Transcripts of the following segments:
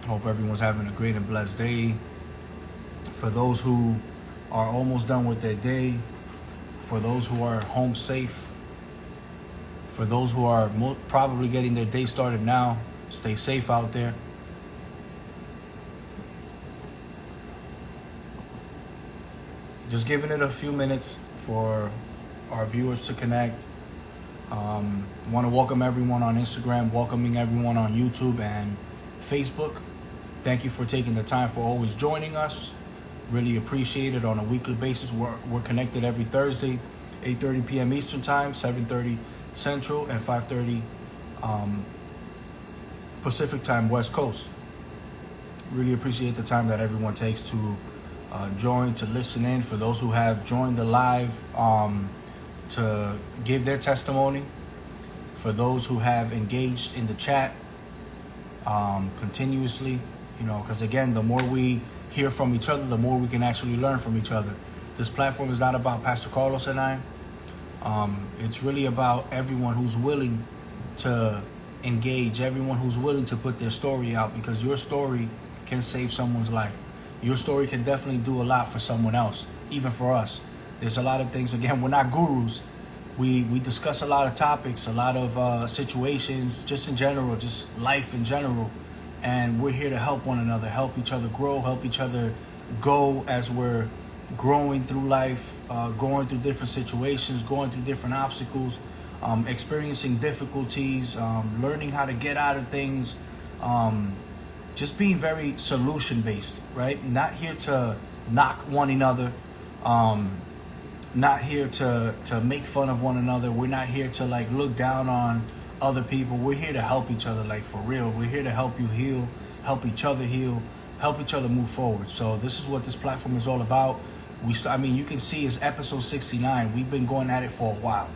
Hope everyone's having a great and blessed day. For those who are almost done with their day, for those who are home safe, for those who are probably getting their day started now, stay safe out there. Just giving it a few minutes for our viewers to connect. Want to welcome everyone on Instagram, welcoming everyone on YouTube and Facebook. Thank you for taking the time for always joining us. Really appreciate it on a weekly basis. We're connected every Thursday, 8:30 p.m. Eastern Time, 7:30 Central, and 5:30 Pacific Time, West Coast. Really appreciate the time that everyone takes to join, to listen in. For those who have joined the live, to give their testimony. For those who have engaged in the chat continuously, because again, the more we hear from each other, the more we can actually learn from each other. This platform is not about Pastor Carlos and I. It's really about everyone who's willing to engage, everyone who's willing to put their story out, because your story can save someone's life. Your story can definitely do a lot for someone else, even for us. There's a lot of things. Again, we're not gurus. We discuss a lot of topics, a lot of situations, just in general, just life in general. And we're here to help one another, help each other grow, help each other go as we're growing through life, going through different situations, going through different obstacles, experiencing difficulties, learning how to get out of things, just being very solution-based, right? Not here to knock one another, not here to make fun of one another. We're not here to look down on other people. We're here to help each other, for real. We're here to help you heal, help each other heal, help each other move forward. So this is what this platform is all about. You can see it's episode 69. We've been going at it for a while.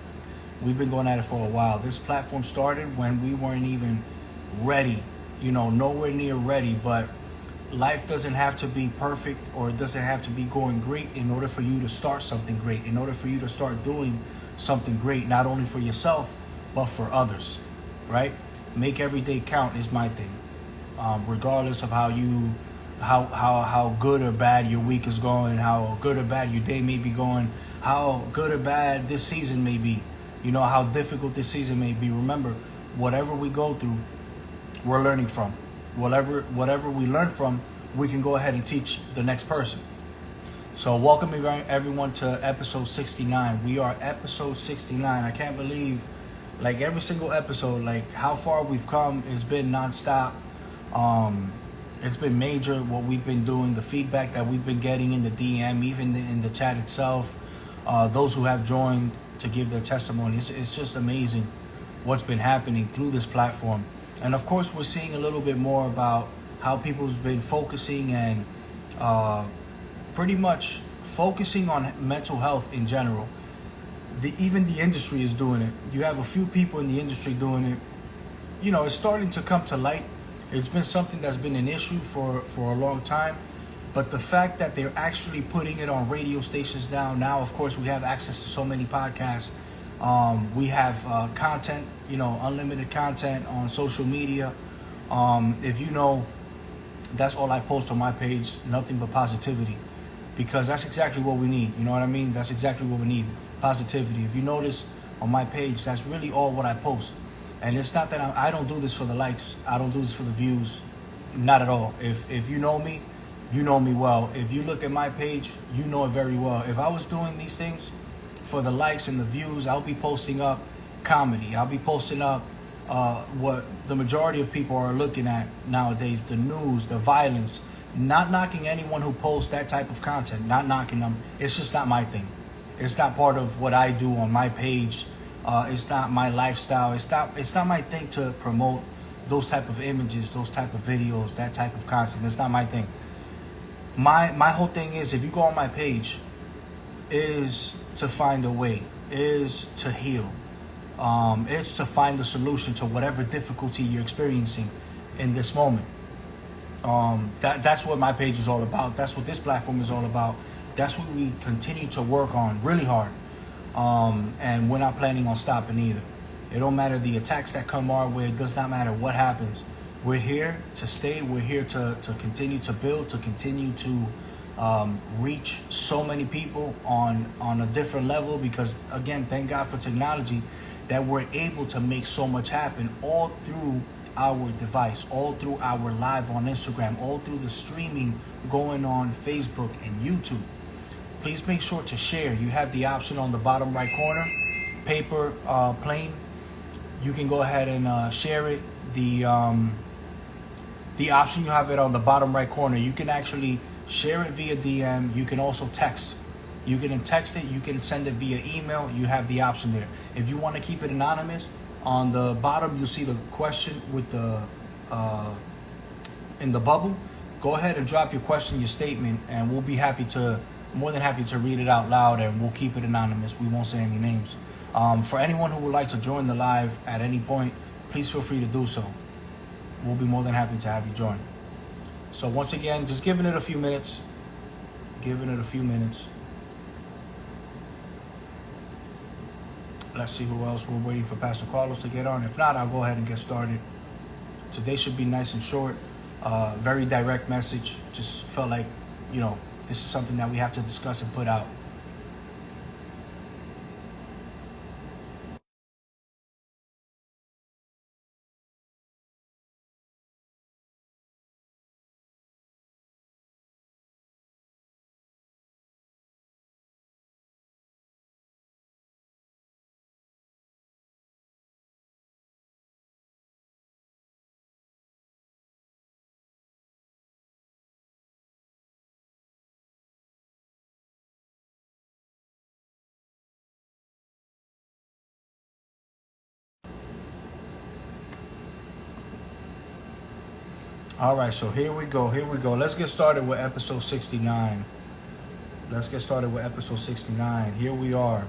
This platform started when we weren't even ready, nowhere near ready, but life doesn't have to be perfect, or it doesn't have to be going great in order for you to start something great, in order for you to start doing something great, not only for yourself, but for others, right? Make every day count is my thing. Regardless of how good or bad your week is going, how good or bad your day may be going, how good or bad this season may be, how difficult this season may be. Remember, whatever we go through, we're learning from. Whatever we learn from, we can go ahead and teach the next person. So welcoming everyone to episode 69. We are episode 69. I can't believe, every single episode, how far we've come. It's been nonstop. It's been major what we've been doing, the feedback that we've been getting in the DM, even in the chat itself. Those who have joined to give their testimony. It's just amazing what's been happening through this platform. And of course, we're seeing a little bit more about how people have been focusing and pretty much focusing on mental health in general. Even the industry is doing it. You have a few people in the industry doing it. It's starting to come to light. It's been something that's been an issue for a long time. But the fact that they're actually putting it on radio stations now, of course, we have access to so many podcasts. We have content, unlimited content on social media. If that's all I post on my page, nothing but positivity, because that's exactly what we need. You know what I mean? That's exactly what we need, positivity. If you notice on my page, that's really all what I post. And it's not that I don't do this for the likes. I don't do this for the views. Not at all. If you know me, you know me well. If you look at my page, you know it very well. If I was doing these things for the likes and the views, I'll be posting up comedy. I'll be posting up what the majority of people are looking at nowadays, the news, the violence. Not knocking anyone who posts that type of content, not knocking them. It's just not my thing. It's not part of what I do on my page. It's not my lifestyle. It's not my thing to promote those type of images, those type of videos, that type of content. It's not my thing. My whole thing is, if you go on my page, is to find a way, is to heal. It's to find a solution to whatever difficulty you're experiencing in this moment. That's what my page is all about. That's what this platform is all about. That's what we continue to work on really hard. And we're not planning on stopping either. It don't matter the attacks that come our way. It does not matter what happens. we're here to stay. We're here to continue to build, to continue to reach so many people on a different level, because again, thank God for technology that we're able to make so much happen all through our device, all through our live on Instagram, all through the streaming going on Facebook and YouTube. Please make sure to share. You have the option on the bottom right corner, paper plane. You can go ahead and share it. The option, you have it on the bottom right corner. You can actually share it via DM. You can also text. You can text it. You can send it via email. You have the option there. If you want to keep it anonymous, on the bottom you'll see the question with the in the bubble. Go ahead and drop your question, your statement, and we'll be more than happy to read it out loud, and we'll keep it anonymous. We won't say any names. For anyone who would like to join the live at any point, please feel free to do so. We'll be more than happy to have you join. So once again, just giving it a few minutes. Let's see who else. We're waiting for Pastor Carlos to get on. If not, I'll go ahead and get started. Today should be nice and short. Very direct message. Just felt like, this is something that we have to discuss and put out. All right, so here we go. Let's get started with episode 69. Here we are.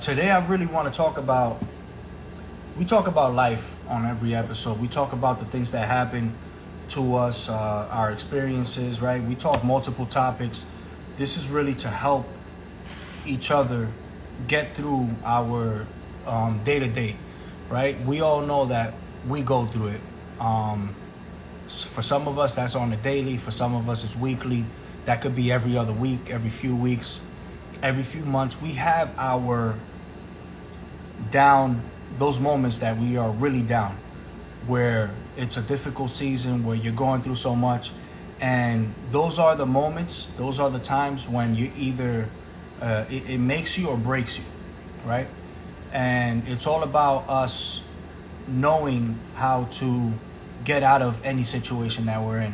Today I really want to talk about, we talk about life on every episode. We talk about the things that happen to us, our experiences, right? We talk multiple topics. This is really to help each other get through our day-to-day, right? We all know that we go through it. For some of us, that's on a daily. For some of us, it's weekly. That could be every other week, every few weeks, every few months. We have our down, those moments that we are really down, where it's a difficult season, where you're going through so much. And those are the moments, those are the times when you either, it makes you or breaks you, right? And it's all about us knowing how to get out of any situation that we're in.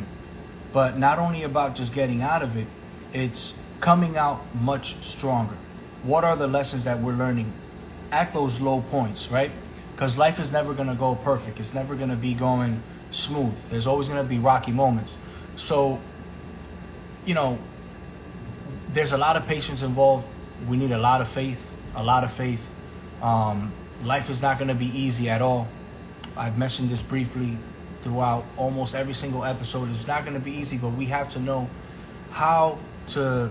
But not only about just getting out of it, it's coming out much stronger. What are the lessons that we're learning at those low points, right? Because life is never going to go perfect. It's never going to be going smooth. There's always going to be rocky moments. So, there's a lot of patience involved. We need a lot of faith. Life is not going to be easy at all. I've mentioned this briefly throughout almost every single episode. It's not going to be easy, but we have to know how to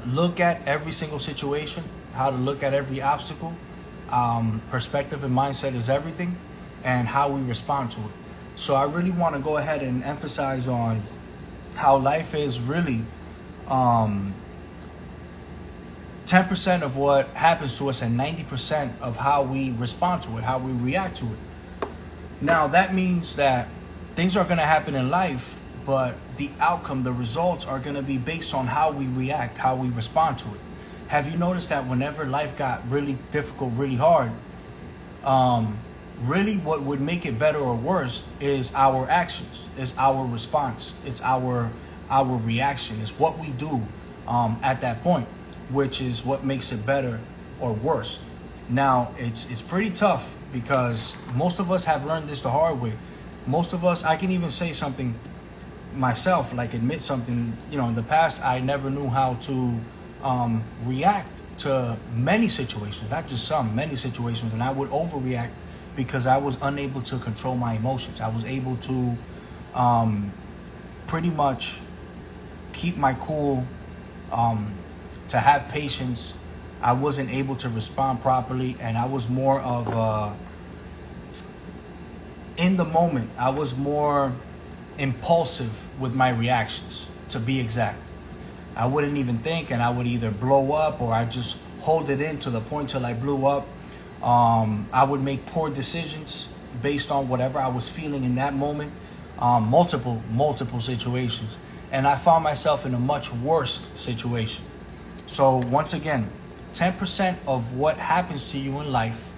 look at every single situation, how to look at every obstacle. Perspective and mindset is everything, and how we respond to it. So I really want to go ahead and emphasize on how life is really 10% of what happens to us and 90% of how we respond to it, how we react to it. Now, that means that things are going to happen in life, but the outcome, the results are going to be based on how we react, how we respond to it. Have you noticed that whenever life got really difficult, really hard, really what would make it better or worse is our actions, is our response, it's our reaction, is what we do at that point, which is what makes it better or worse. Now, it's pretty tough because most of us have learned this the hard way. Most of us, I can even say something myself, like admit something, in the past, I never knew how to react to many situations, not just some, many situations, and I would overreact because I was unable to control my emotions. I was able to pretty much keep my cool, to have patience. I wasn't able to respond properly, and I was more of in the moment, I was more impulsive with my reactions, to be exact. I wouldn't even think, and I would either blow up or I just hold it in to the point till I blew up. I would make poor decisions based on whatever I was feeling in that moment. Multiple situations, and I found myself in a much worse situation. So once again, 10% of what happens to you in life,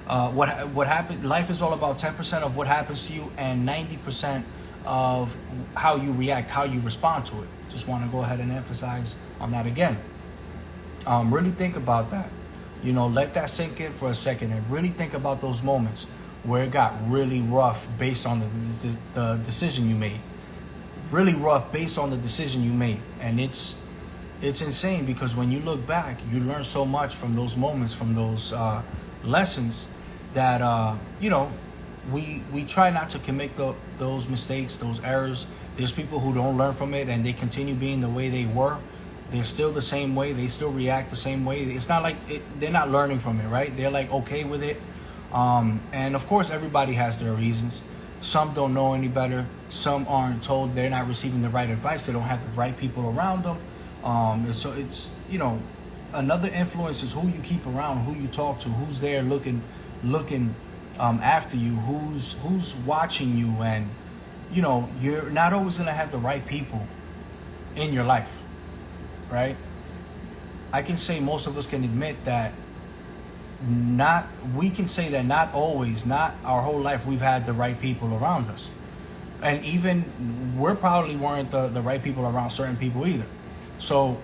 what happened. Life is all about 10% of what happens to you, and 90% of how you react, how you respond to it. Just want to go ahead and emphasize on that again. Really think about that. Let that sink in for a second, and really think about those moments where it got really rough based on the decision you made. Really rough based on the decision you made, and it's insane, because when you look back, you learn so much from those moments, from those lessons, that we try not to commit those mistakes, those errors. There's people who don't learn from it, and they continue being the way they were. They're still the same way. They still react the same way. It's not like they're not learning from it, right? They're like okay with it. And of course, everybody has their reasons. Some don't know any better. Some aren't told. They're not receiving the right advice. They don't have the right people around them. And so it's, another influence is who you keep around, who you talk to, who's there looking after you, who's watching you. And, you're not always going to have the right people in your life, right? I can say most of us can admit that we can say that not always, not our whole life, we've had the right people around us. And even we probably weren't the right people around certain people either. So,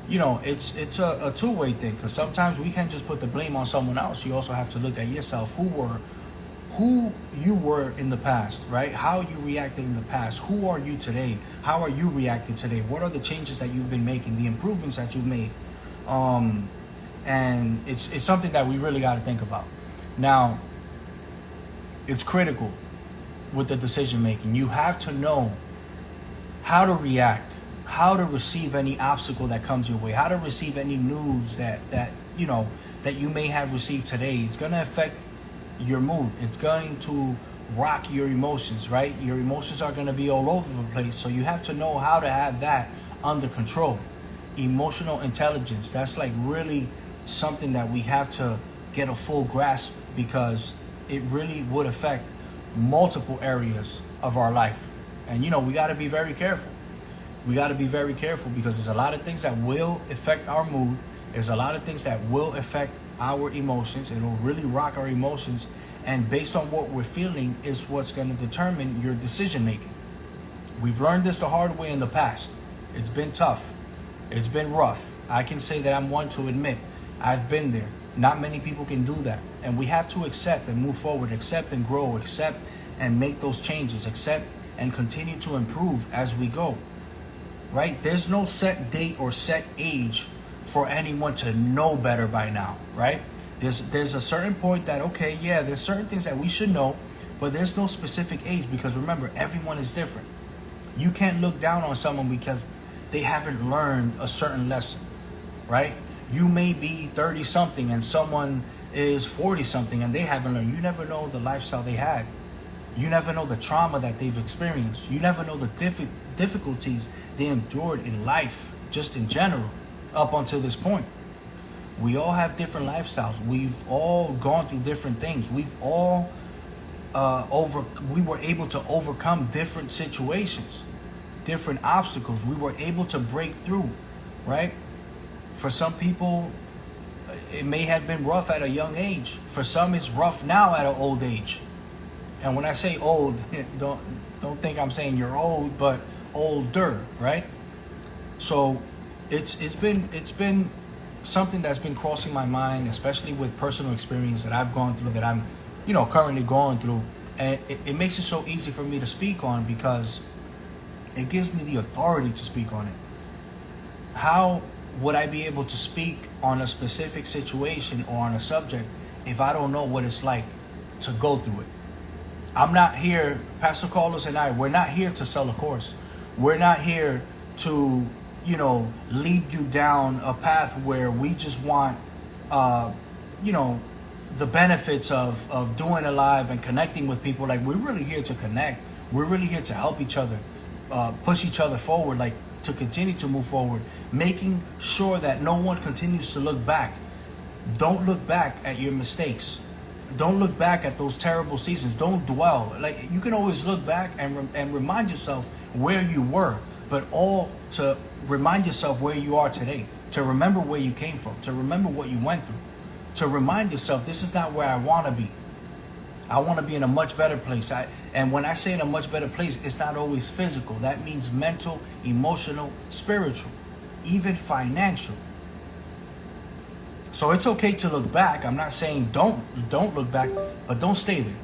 it's a two-way thing, because sometimes we can't just put the blame on someone else. You also have to look at yourself, who you were in the past, right? How you reacted in the past. Who are you today? How are you reacting today? What are the changes that you've been making, the improvements that you've made? And it's something that we really got to think about. Now, it's critical with the decision making. You have to know how to react, how to receive any obstacle that comes your way, how to receive any news that you may have received today. It's going to affect your mood. It's going to rock your emotions, right? Your emotions are going to be all over the place. So you have to know how to have that under control. Emotional intelligence, that's like really something that we have to get a full grasp, because it really would affect multiple areas of our life. And we got to be very careful. We got to be very careful, because there's a lot of things that will affect our mood. There's a lot of things that will affect our emotions. It'll really rock our emotions, and based on what we're feeling is what's going to determine your decision making. We've learned this the hard way in the past. It's been tough. It's been rough. I can say that I'm one to admit I've been there. Not many people can do that. And we have to accept and move forward, accept and grow, accept and make those changes, accept and continue to improve as we go. Right? There's no set date or set age for anyone to know better by now, right? There's a certain point that, okay, yeah, there's certain things that we should know, but there's no specific age, because remember, everyone is different. You can't look down on someone because they haven't learned a certain lesson, right? You may be 30 something and someone is 40 something and they haven't learned. You never know the lifestyle they had. You never know the trauma that they've experienced. You never know the difficulties they endured in life, just in general, up until this point. We all have different lifestyles. We've all gone through different things. We've all we were able to overcome different situations, different obstacles. We were able to break through, right? For some people, it may have been rough at a young age. For some, it's rough now at an old age. And when I say old, don't think I'm saying you're old, but older, right? So it's been something that's been crossing my mind, especially with personal experience that I've gone through, that I'm currently going through. And it makes it so easy for me to speak on, because it gives me the authority to speak on it. How would I be able to speak on a specific situation or on a subject if I don't know what it's like to go through it? I'm not here, Pastor Carlos and I, we're not here to sell a course. We're not here to, lead you down a path where we just want, the benefits of doing a live and connecting with people. Like, we're really here to connect. We're really here to help each other, push each other forward, like to continue to move forward, making sure that no one continues to look back. Don't look back at your mistakes. Don't look back at those terrible seasons. Don't dwell. Like, you can always look back and remind yourself where you were, but all to remind yourself where you are today, to remember where you came from, to remember what you went through, to remind yourself, this is not where I want to be. I want to be in a much better place. And when I say in a much better place, it's not always physical. That means mental, emotional, spiritual, even financial. So it's okay to look back. I'm not saying don't look back, but don't stay there.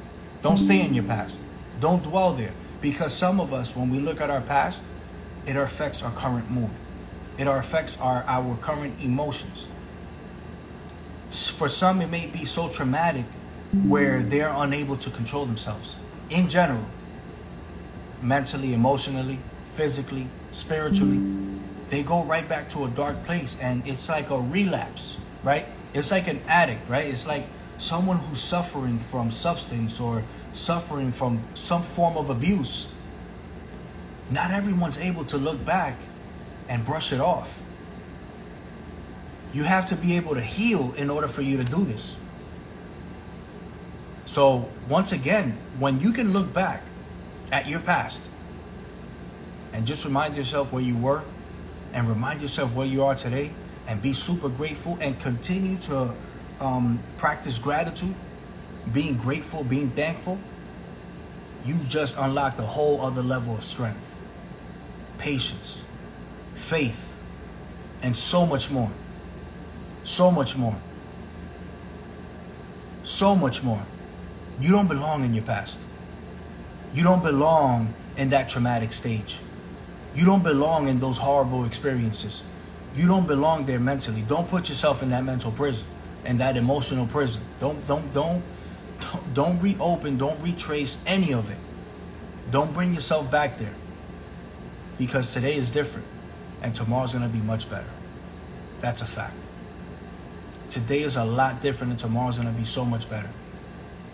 Don't stay in your past. Don't dwell there. Because some of us, when we look at our past, it affects our current mood. It affects our current emotions. For some, it may be so traumatic where they're unable to control themselves. In general, mentally, emotionally, physically, spiritually, they go right back to a dark place, and it's like a relapse, right? It's like an addict, right? It's like someone who's suffering from substance or suffering from some form of abuse. Not everyone's able to look back and brush it off. You have to be able to heal in order for you to do this. So once again, when you can look back at your past and just remind yourself where you were and remind yourself where you are today and be super grateful and continue to practice gratitude, being grateful, being thankful, you've just unlocked a whole other level of strength, patience, faith, and so much more. So much more. So much more. You don't belong in your past. You don't belong in that traumatic stage. You don't belong in those horrible experiences. You don't belong there mentally. Don't put yourself in that mental prison, in that emotional prison. Don't reopen, don't retrace any of it. Don't bring yourself back there. Because today is different and tomorrow's going to be much better. That's a fact. Today is a lot different and tomorrow's going to be so much better.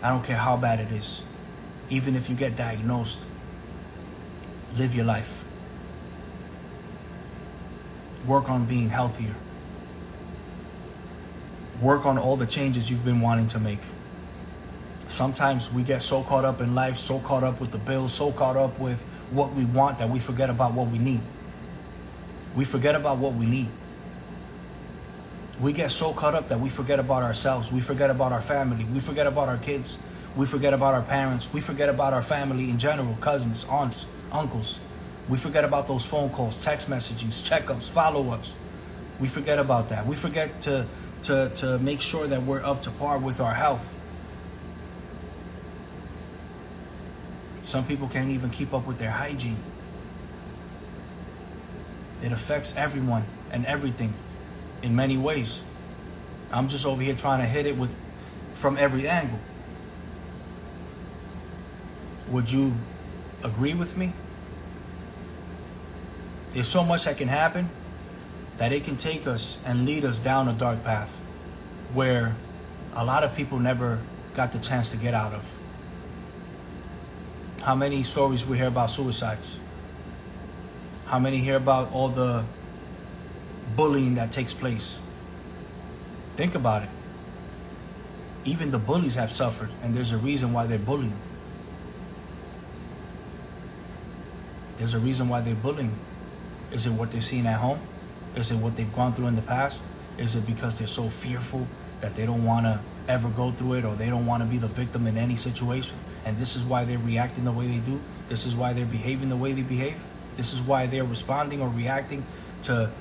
I don't care how bad it is. Even if you get diagnosed, live your life. Work on being healthier. Work on all the changes you've been wanting to make. Sometimes we get so caught up in life, so caught up with the bills, so caught up with what we want that we forget about what we need. We forget about what we need. We get so caught up that we forget about ourselves. We forget about our family. We forget about our kids. We forget about our parents. We forget about our family in general, cousins, aunts, uncles. We forget about those phone calls, text messages, checkups, follow-ups. We forget about that. We forget to make sure that we're up to par with our health. Some people can't even keep up with their hygiene. It affects everyone and everything in many ways. I'm just over here trying to hit it from every angle. Would you agree with me? There's so much that can happen that it can take us and lead us down a dark path where a lot of people never got the chance to get out of. How many stories we hear about suicides? How many hear about all the bullying that takes place? Think about it. Even the bullies have suffered, and there's a reason why they're bullying. There's a reason why they're bullying. Is it what they're seeing at home? Is it what they've gone through in the past? Is it because they're so fearful that they don't want to ever go through it, or they don't want to be the victim in any situation? And this is why they're reacting the way they do? This is why they're behaving the way they behave? This is why they're responding or reacting to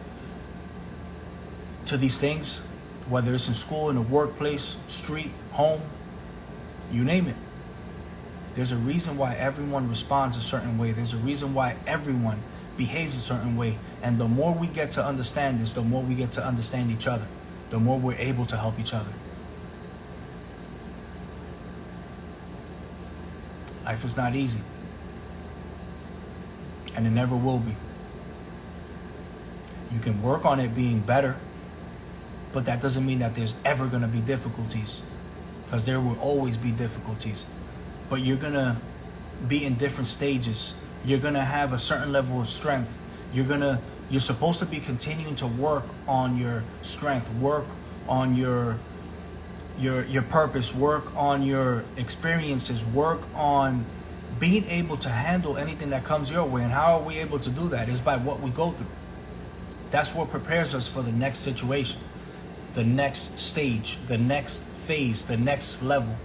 these things, whether it's in school, in the workplace, street, home, you name it. There's a reason why everyone responds a certain way. There's a reason why everyone behaves a certain way. And the more we get to understand this, the more we get to understand each other, the more we're able to help each other. Life is not easy. And it never will be. You can work on it being better, but that doesn't mean that there's ever going to be difficulties. because there will always be difficulties. But you're gonna be in different stages. You're gonna have a certain level of strength. You're supposed to be continuing to work on your strength, work on your purpose, work on your experiences, work on being able to handle anything that comes your way. And how are we able to do that? Is by what we go through. That's what prepares us for the next situation, the next stage, the next phase, the next level.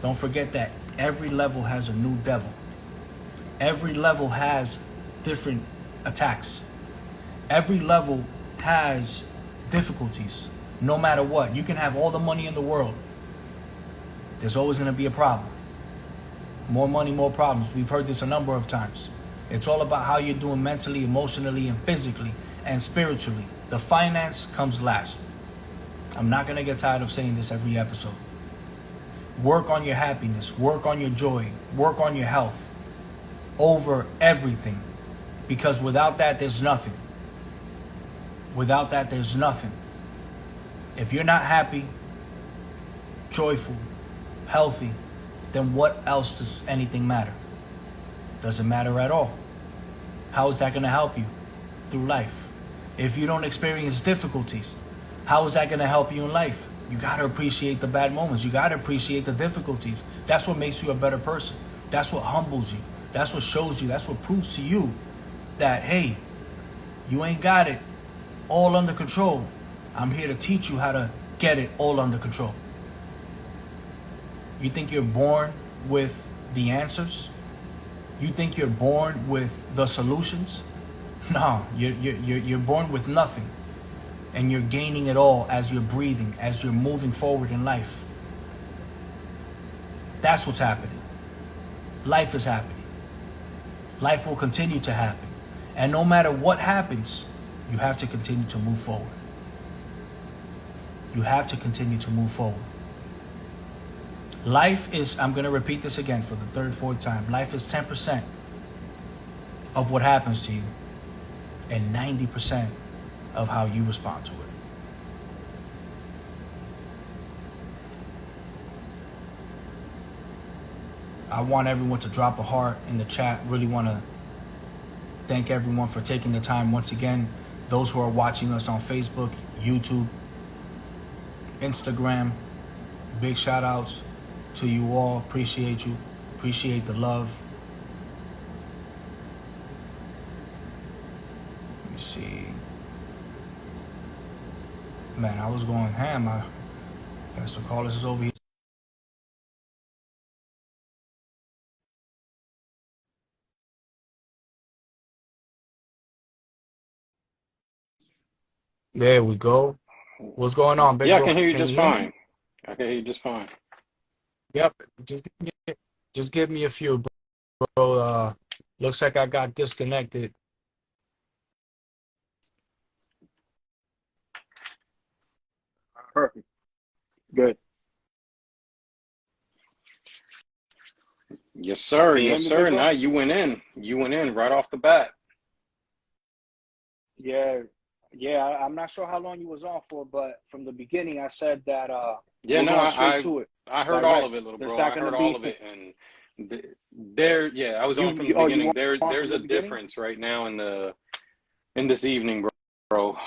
Don't forget that every level has a new devil. Every level has different attacks. Every level has difficulties. No matter what, you can have all the money in the world. There's always going to be a problem. More money, more problems. We've heard this a number of times. It's all about how you're doing mentally, emotionally, and physically, and spiritually. The finance comes last. I'm not going to get tired of saying this every episode. Work on your happiness. Work on your joy. Work on your health. Over everything. Because without that, there's nothing. Without that, there's nothing. If you're not happy, joyful, healthy, then what else does anything matter? Doesn't matter at all. How is that going to help you through life? If you don't experience difficulties, how is that going to help you in life? You got to appreciate the bad moments. You got to appreciate the difficulties. That's what makes you a better person. That's what humbles you. That's what shows you. That's what proves to you that, hey, you ain't got it all under control. I'm here to teach you how to get it all under control. You think you're born with the answers? You think you're born with the solutions? No, you're born with nothing. And you're gaining it all as you're breathing, as you're moving forward in life. That's what's happening. Life is happening. Life will continue to happen. And no matter what happens, you have to continue to move forward. You have to continue to move forward. Life is, I'm going to repeat this again for the third, fourth time. Life is 10% of what happens to you and 90% of how you respond to it. I want everyone to drop a heart in the chat. Really want to thank everyone for taking the time once again. Those who are watching us on Facebook, YouTube, Instagram, big shout outs to you all. Appreciate you. Appreciate the love. Let me see. Man, I was going ham. I guess the callers is over here. There we go. What's going on, big Yeah, I bro? can hear you Can just you hear me? fine. I can hear you just fine. Yep. Just give me a few, bro. Looks like I got disconnected. Perfect. Good. Yes, sir. Can you hear Yes, me, big sir. bro? Now you went in. You went in right off the bat. Yeah, yeah. I'm not sure how long you was on for, but from the beginning, I said that Yeah, we're no, going straight to it, I heard all direct. of it, little There's bro. not I gonna heard all be of it, and there, yeah, I was on from the you beginning. want on There's from the a beginning? difference right now in this evening, bro.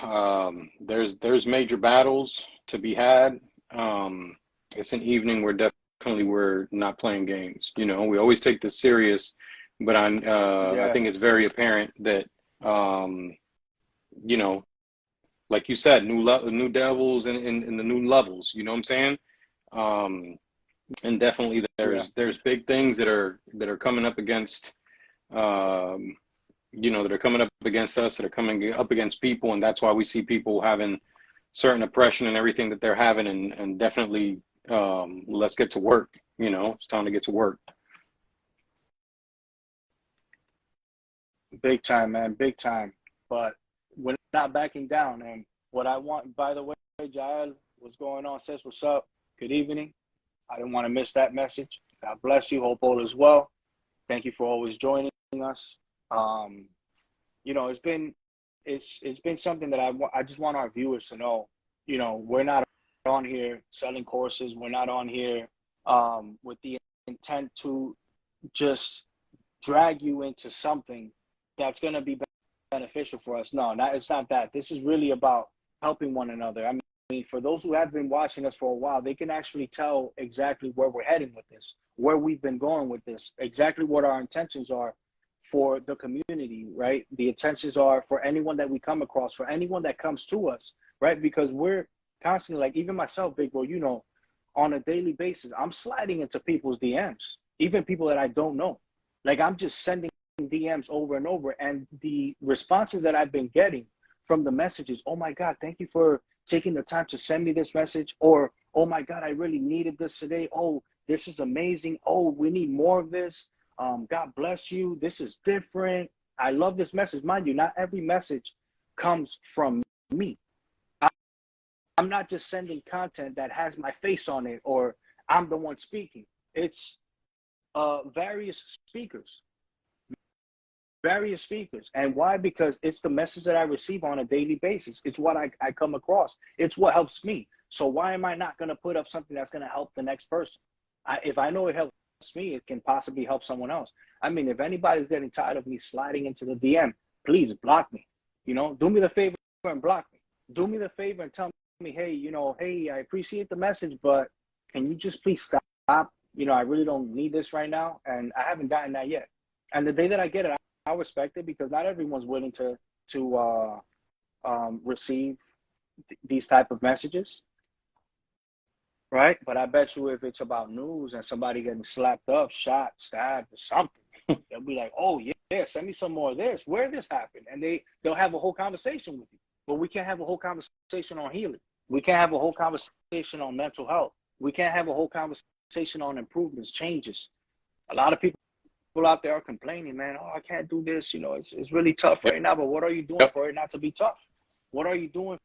There's major battles to be had. Um, it's an evening where definitely we're not playing games. You know, we always take this serious, but I Yeah, think it's very apparent that um, you know, like you said, new devils in the new levels. You know what I'm saying? Um, and definitely yeah. there's big things that are coming up against um, that are coming up against us, that are coming up against people, and that's why we see people having certain oppression and everything that they're having, and definitely let's get to work. You know, it's time to get to work. Big time, man, big time. But we're not backing down. And what I want, by the way, Jael, what's going on? Says what's up. Good evening. I didn't want to miss that message. God bless you. Hope all is well. Thank you for always joining us. Um, it's been something that I just want our viewers to know. We're not on here selling courses. We're not on here with the intent to just drag you into something that's going to be beneficial for us. No, it's not that. This is really about helping one another. I mean, for those who have been watching us for a while, they can actually tell exactly where we're heading with this, where we've been going with this, exactly what our intentions are for the community, right? The intentions are for anyone that we come across, for anyone that comes to us, right? Because we're constantly, like, even myself, Big Bro, you know, on a daily basis, I'm sliding into people's DMs, even people that I don't know. Like, I'm just sending DMs over and over, and the responses that I've been getting from the messages, oh my God, thank you for taking the time to send me this message, or oh my God, I really needed this today. Oh, this is amazing. Oh, we need more of this. God bless you. This is different. I love this message. Mind you, not every message comes from me. I'm not just sending content that has my face on it or I'm the one speaking. It's various speakers. And why? Because it's the message that I receive on a daily basis. It's what I come across. It's what helps me. So why am I not going to put up something that's going to help the next person? If I know it helps me, it can possibly help someone else. I mean, if anybody's getting tired of me sliding into the DM, please block me. You know, do me the favor and block me. Do me the favor and tell me, hey, you know, hey, I appreciate the message, but can you just please stop? You know, I really don't need this right now. And I haven't gotten that yet. And the day that I get it, I respect it, because not everyone's willing to receive these type of messages, right? But I bet you if it's about news and somebody getting slapped up, shot, stabbed, or something, they'll be like, oh yeah, send me some more of this. Where this happened, and they'll have a whole conversation with you. But we can't have a whole conversation on healing. We can't have a whole conversation on mental health. We can't have a whole conversation on improvements, changes. A lot of people out there are complaining, man, oh, I can't do this. You know, it's really tough right now, but what are you doing for it not to be tough? What are you doing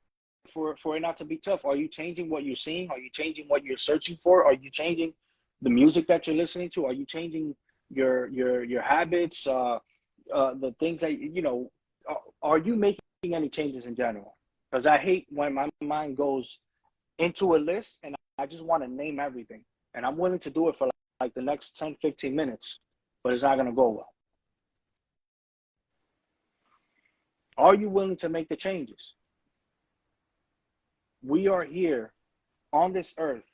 for it not to be tough? Are you changing what you're seeing? Are you changing what you're searching for? Are you changing the music that you're listening to? Are you changing your habits, the things that, you know, are you making any changes in general? Because I hate when my mind goes into a list and I just want to name everything. And I'm willing to do it for like the next 10, 15 minutes, but it's not going to go well. Are you willing to make the changes? We are here on this earth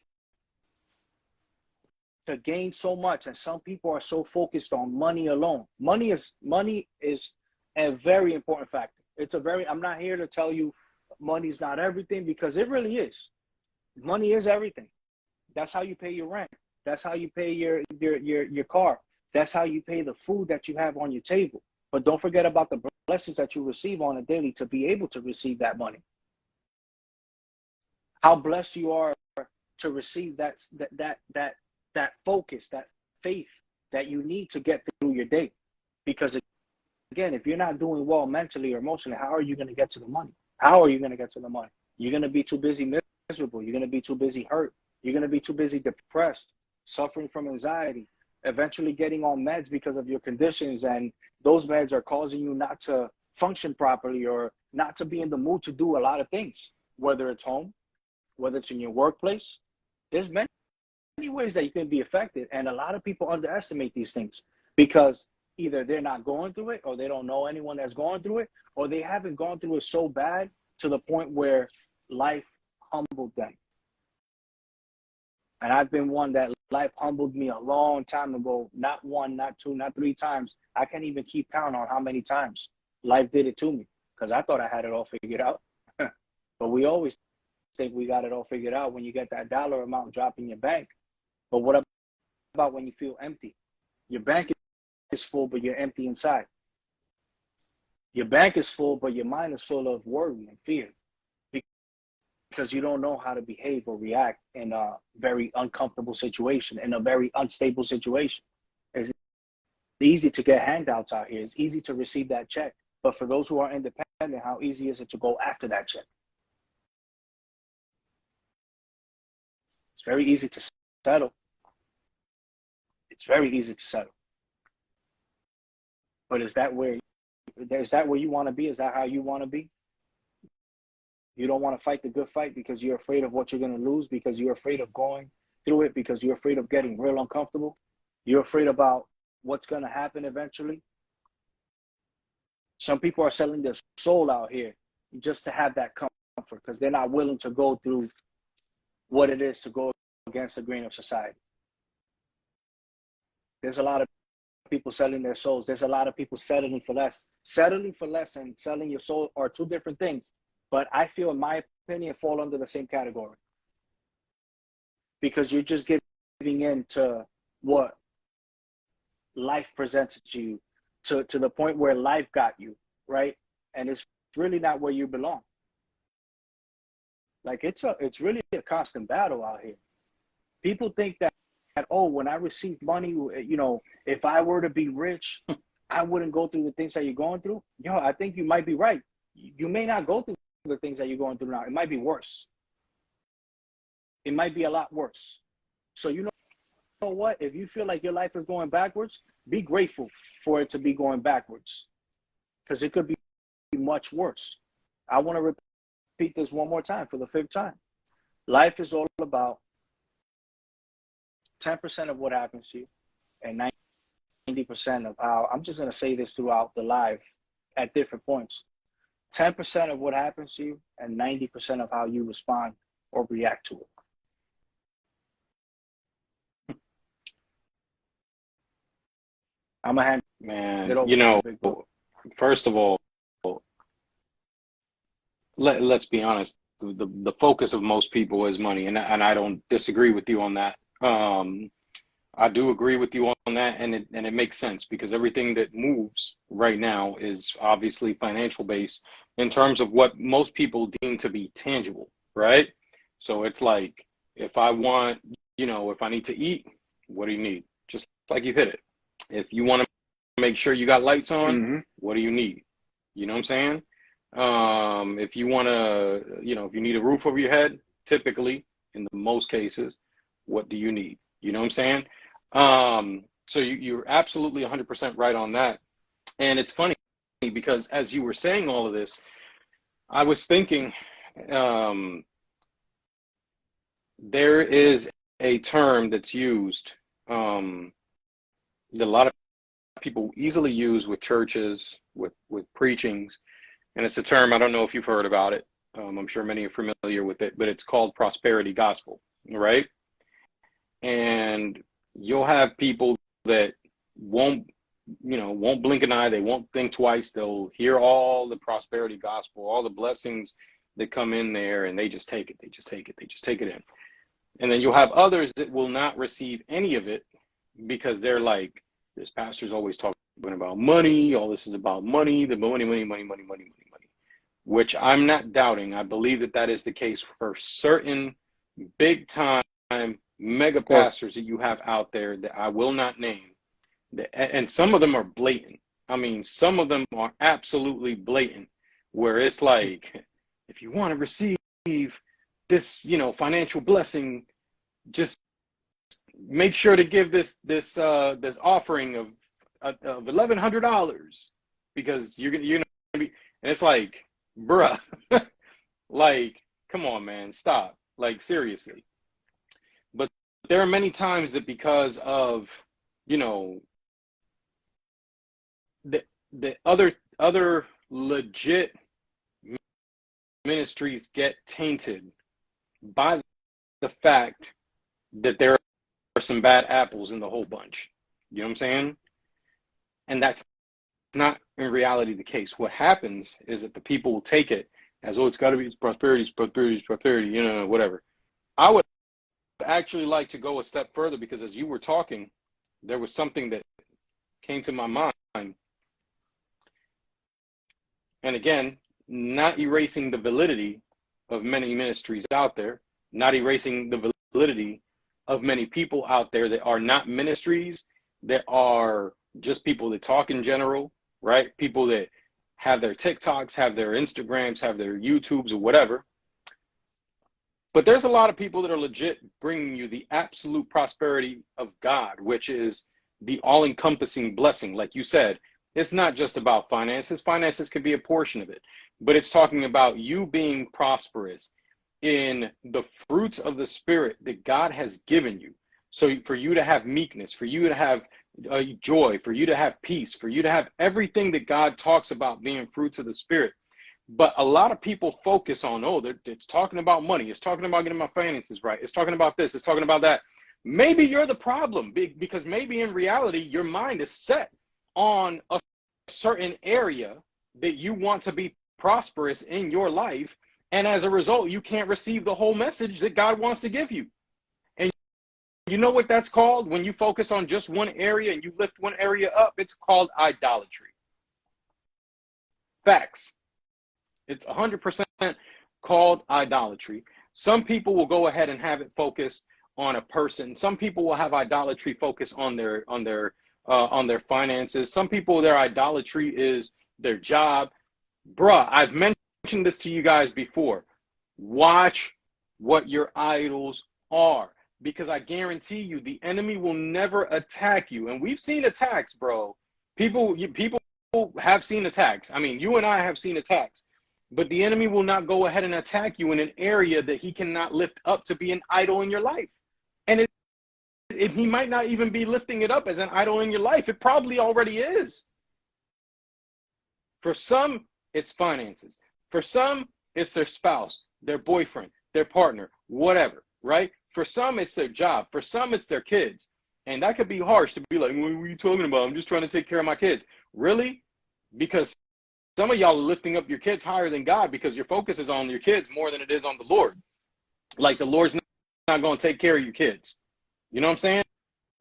to gain so much, and some people are so focused on money alone. Money is a very important factor. I'm not here to tell you money's not everything, because it really is. Money is everything. That's how you pay your rent. That's how you pay your car. That's how you pay the food that you have on your table. But don't forget about the blessings that you receive on a daily to be able to receive that money. How blessed you are to receive that focus, that faith that you need to get through your day. Because again, if you're not doing well mentally or emotionally, how are you going to get to the money? How are you going to get to the money? You're going to be too busy miserable. You're going to be too busy hurt. You're going to be too busy depressed, suffering from anxiety, eventually getting on meds because of your conditions. And those meds are causing you not to function properly or not to be in the mood to do a lot of things, whether it's home, whether it's in your workplace. There's many ways that you can be affected. And a lot of people underestimate these things because either they're not going through it, or they don't know anyone that's going through it, or they haven't gone through it so bad to the point where life humbled them. And I've been one that life humbled me a long time ago. Not one, not two, not three times. I can't even keep count on how many times life did it to me, because I thought I had it all figured out. But we always think we got it all figured out when you get that dollar amount drop in your bank. But what about when you feel empty? Your bank is full, but you're empty inside. Your bank is full, but your mind is full of worry and fear, because you don't know how to behave or react in a very uncomfortable situation, in a very unstable situation. It's easy to get handouts out here. It's easy to receive that check. But for those who are independent, how easy is it to go after that check? It's very easy to settle. It's very easy to settle. But is that where you want to be? Is that how you want to be? You don't want to fight the good fight because you're afraid of what you're going to lose, because you're afraid of going through it, because you're afraid of getting real uncomfortable. You're afraid about what's going to happen eventually. Some people are selling their soul out here just to have that comfort because they're not willing to go through what it is to go against the grain of society. There's a lot of people selling their souls. There's a lot of people settling for less. Settling for less and selling your soul are two different things. But I feel, in my opinion, fall under the same category. Because you're just giving in to what life presents to you, to the point where life got you, right? And it's really not where you belong. Like, it's really a constant battle out here. People think that, oh, when I receive money, you know, if I were to be rich, I wouldn't go through the things that you're going through. Yo, I think you might be right. You may not go through the things that you're going through now. It might be worse. It might be a lot worse. So you know what? If you feel like your life is going backwards, be grateful for it to be going backwards, because it could be much worse. I want to repeat this one more time for the 5th time. Life is all about 10% of what happens to you and 90% of how, I'm just going to say this throughout the live at different points. 10% of what happens to you and 90% of how you respond or react to it. I'm a hand. Man, you know, first of all, let's be honest. The focus of most people is money, and I don't disagree with you on that. I do agree with you on that, and it makes sense, because everything that moves right now is obviously financial based in terms of what most people deem to be tangible, right? So it's like, if I want, you know, if I need to eat, what do you need? Just like you hit it. If you want to make sure you got lights on, what do you need? You know what I'm saying? If you want to, you know, if you need a roof over your head, typically, in the most cases, what do you need? You know what I'm saying? So you're absolutely 100% right on that. And it's funny because as you were saying all of this, I was thinking, there is a term that's used, that a lot of people easily use with churches, with preachings, and it's a term, I don't know if you've heard about it. I'm sure many are familiar with it, but it's called prosperity gospel, right? And you'll have people that won't blink an eye. They won't think twice. They'll hear all the prosperity gospel, all the blessings that come in there, and they just take it. They just take it in. And then you'll have others that will not receive any of it, because they're like, this pastor's always talking about money. All this is about money, the money, which I'm not doubting. I believe that is the case for certain big time mega pastors that you have out there that I will not name. And some of them are blatant. I mean, some of them are absolutely blatant, where it's like, if you want to receive this, you know, financial blessing, just make sure to give this offering of $1,100, because you're gonna be, and it's like, bruh, like, come on, man, stop, like, seriously. But there are many times that, because of, you know, the other legit ministries get tainted by the fact that there are some bad apples in the whole bunch. You know what I'm saying? And that's not in reality the case. What happens is that the people will take it as, oh, it's got to be prosperity, you know, whatever. I would actually like to go a step further, because as you were talking, there was something that came to my mind. And again, not erasing the validity of many ministries out there, not erasing the validity of many people out there that are not ministries, that are just people that talk in general, right? People that have their TikToks, have their Instagrams, have their YouTubes or whatever. But there's a lot of people that are legit bringing you the absolute prosperity of God, which is the all-encompassing blessing. Like you said, It's not just about finances. Finances could be a portion of it, but it's talking about you being prosperous in the fruits of the Spirit that God has given you. So for you to have meekness, for you to have joy, for you to have peace, for you to have everything that God talks about being fruits of the Spirit. But a lot of people focus on, oh, it's talking about money. It's talking about getting my finances right. It's talking about this. It's talking about that. Maybe you're the problem because maybe in reality, your mind is set on a certain area that you want to be prosperous in your life. And as a result, you can't receive the whole message that God wants to give you. And you know what that's called? When you focus on just one area and you lift one area up, it's called idolatry. Facts. It's 100% called idolatry. Some people will go ahead and have it focused on a person. Some people will have idolatry focused on their finances. Some people, their idolatry is their job. Bruh, I've mentioned this to you guys before. Watch what your idols are, because I guarantee you the enemy will never attack you. And we've seen attacks, bro. People have seen attacks. I mean, you and I have seen attacks. But the enemy will not go ahead and attack you in an area that he cannot lift up to be an idol in your life. And he might not even be lifting it up as an idol in your life. It probably already is. For some, it's finances. For some, it's their spouse, their boyfriend, their partner, whatever, right? For some, it's their job. For some, it's their kids. And that could be harsh to be like, what are you talking about? I'm just trying to take care of my kids. Really? Because some of y'all are lifting up your kids higher than God because your focus is on your kids more than it is on the Lord. Like the Lord's not going to take care of your kids. You know what I'm saying?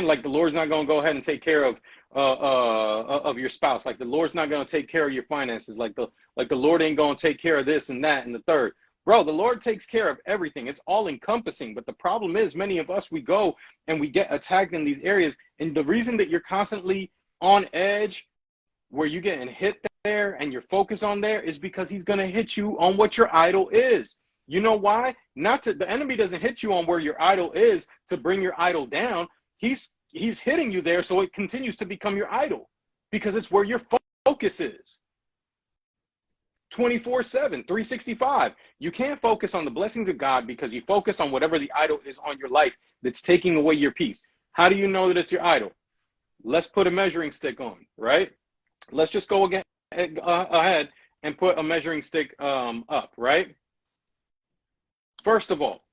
Like the Lord's not going to go ahead and take care of your spouse. Like the Lord's not going to take care of your finances. Like the Lord ain't going to take care of this and that and the third. Bro, the Lord takes care of everything. It's all encompassing. But the problem is many of us, we go and we get attacked in these areas. And the reason that you're constantly on edge, where you're getting hit there and your focus on there, is because he's going to hit you on what your idol is. You know why? The enemy doesn't hit you on where your idol is to bring your idol down. He's hitting you there so it continues to become your idol, because it's where your focus is. 24/7, 365. You can't focus on the blessings of God because you focus on whatever the idol is on your life that's taking away your peace. How do you know that it's your idol? Let's put a measuring stick on, right? Let's just go ahead and put a measuring stick up, right? First of all,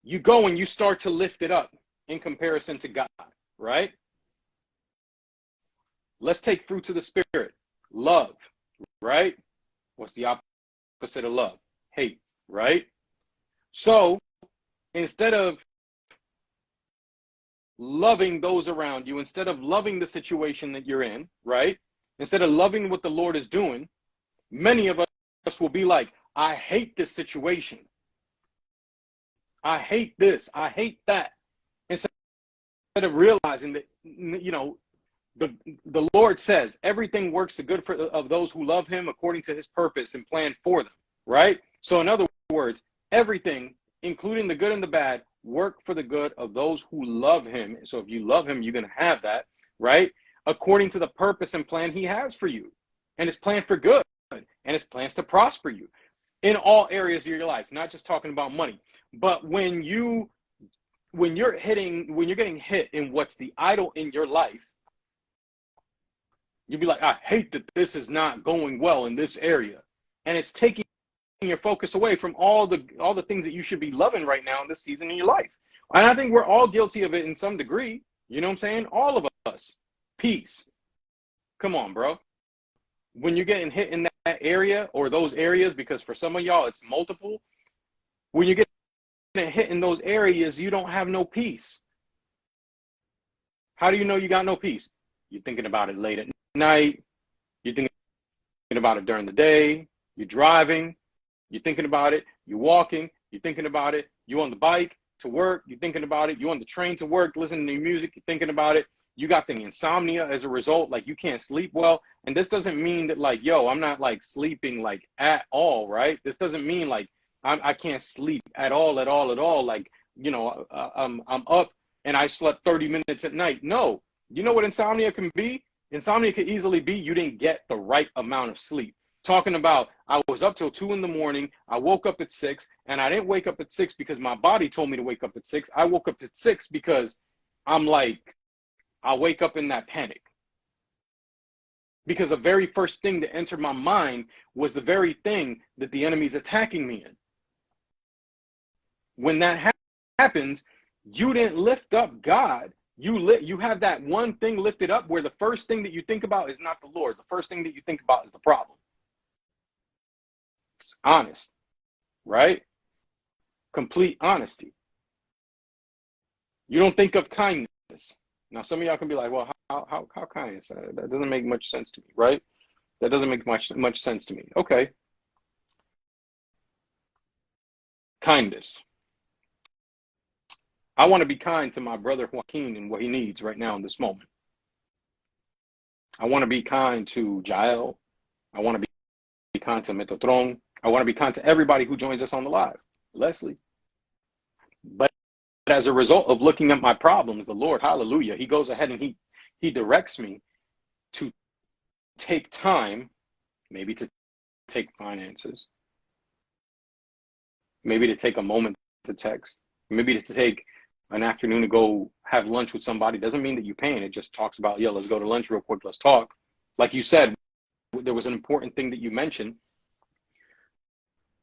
you go and you start to lift it up in comparison to God, right? Let's take fruits of the Spirit. Love, right? What's the opposite of love? Hate, right? So instead of loving those around you, instead of loving the situation that you're in, right? Instead of loving what the Lord is doing, many of us will be like, I hate this situation. I hate this. I hate that. Instead of realizing that, you know, the Lord says everything works the good of those who love him according to his purpose and plan for them, right? So in other words, everything, including the good and the bad, work for the good of those who love him. So if you love him, you're going to have that, right? According to the purpose and plan he has for you. And his plan for good, and his plans to prosper you in all areas of your life, not just talking about money. But when you're getting hit in what's the idol in your life, you'll be like, I hate that this is not going well in this area. And it's taking your focus away from all the things that you should be loving right now in this season in your life. And I think we're all guilty of it in some degree. You know what I'm saying? All of us. Peace. Come on, bro. When you're getting hit in that area or those areas, because for some of y'all it's multiple, when you get hit in those areas, you don't have no peace. How do you know you got no peace? You're thinking about it late at night. You're thinking about it during the day. You're driving. You're thinking about it. You're walking. You're thinking about it. You're on the bike to work. You're thinking about it. You're on the train to work, listening to music. You're thinking about it. You got the insomnia as a result. Like you can't sleep well. And this doesn't mean that like, yo, I'm not like sleeping like at all, right? This doesn't mean like I can't sleep at all. Like, you know, I'm up and I slept 30 minutes at night. No, you know what insomnia can be? Insomnia could easily be you didn't get the right amount of sleep. Talking about I was up till 2 a.m. I woke up at 6, and I didn't wake up at 6 because my body told me to wake up at 6. I woke up at 6 because I'm like, I wake up in that panic. Because the very first thing that entered my mind was the very thing that the enemy's attacking me in. When that happens, you didn't lift up God. You have that one thing lifted up where the first thing that you think about is not the Lord. The first thing that you think about is the problem. It's honest, right? Complete honesty. You don't think of kindness. Now, some of y'all can be like, well, how kindness? That doesn't make much sense to me, right? That doesn't make much sense to me. Okay. Kindness. I want to be kind to my brother Joaquin and what he needs right now in this moment. I want to be kind to Jael. I want to be kind to Metotron. I want to be kind to everybody who joins us on the live. Leslie. But as a result of looking at my problems, the Lord, hallelujah, he goes ahead and he directs me to take time, maybe to take finances, maybe to take a moment to text, maybe to take an afternoon to go have lunch with somebody. Doesn't mean that you're paying. It just talks about, let's go to lunch real quick. Let's talk. Like you said, there was an important thing that you mentioned.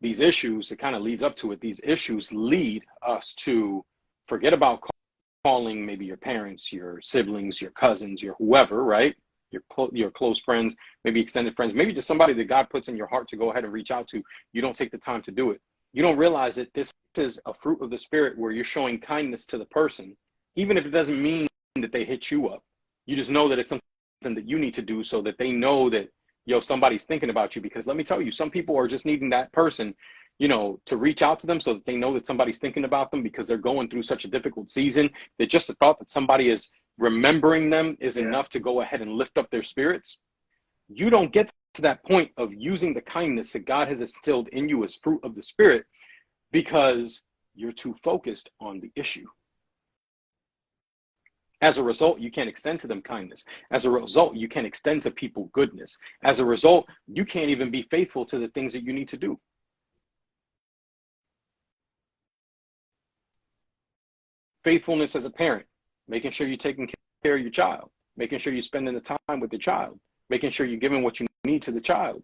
These issues, it kind of leads up to it. These issues lead us to forget about calling maybe your parents, your siblings, your cousins, your whoever, right? Your close friends, maybe extended friends, maybe just somebody that God puts in your heart to go ahead and reach out to. You don't take the time to do it. You don't realize that this is a fruit of the Spirit where you're showing kindness to the person, even if it doesn't mean that they hit you up. You just know that it's something that you need to do so that they know that, somebody's thinking about you. Because let me tell you, some people are just needing that person, to reach out to them so that they know that somebody's thinking about them because they're going through such a difficult season that just the thought that somebody is remembering them is enough to go ahead and lift up their spirits. You don't get to that point of using the kindness that God has instilled in you as fruit of the Spirit because you're too focused on the issue. As a result, you can't extend to them kindness. As a result, you can't extend to people goodness. As a result, you can't even be faithful to the things that you need to do. Faithfulness as a parent, making sure you're taking care of your child, making sure you're spending the time with the child, making sure you're giving what you need to the child,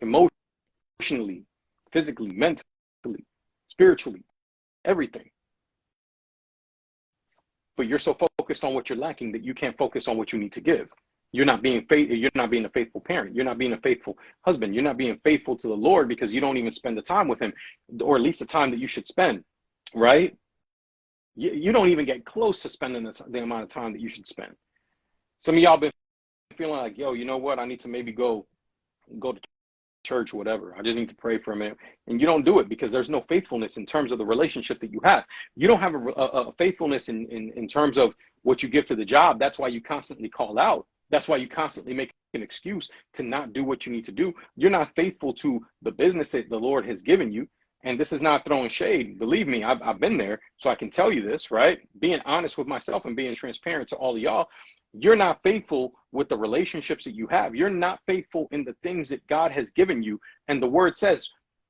emotionally, physically, mentally, spiritually, everything. But you're so focused on what you're lacking that you can't focus on what you need to give. You're not being a faithful parent. You're not being a faithful husband. You're not being faithful to the Lord because you don't even spend the time with him, or at least the time that you should spend, right? You don't even get close to spending the amount of time that you should spend. Some of y'all been feeling like, you know what? I need to maybe go to church or whatever. I just need to pray for a minute. And you don't do it because there's no faithfulness in terms of the relationship that you have. You don't have a faithfulness in terms of what you give to the job. That's why you constantly call out. That's why you constantly make an excuse to not do what you need to do. You're not faithful to the business that the Lord has given you. And this is not throwing shade. Believe me, I've been there, so I can tell you this, right? Being honest with myself and being transparent to all of y'all. You're not faithful with the relationships that you have. You're not faithful in the things that God has given you. And the word says,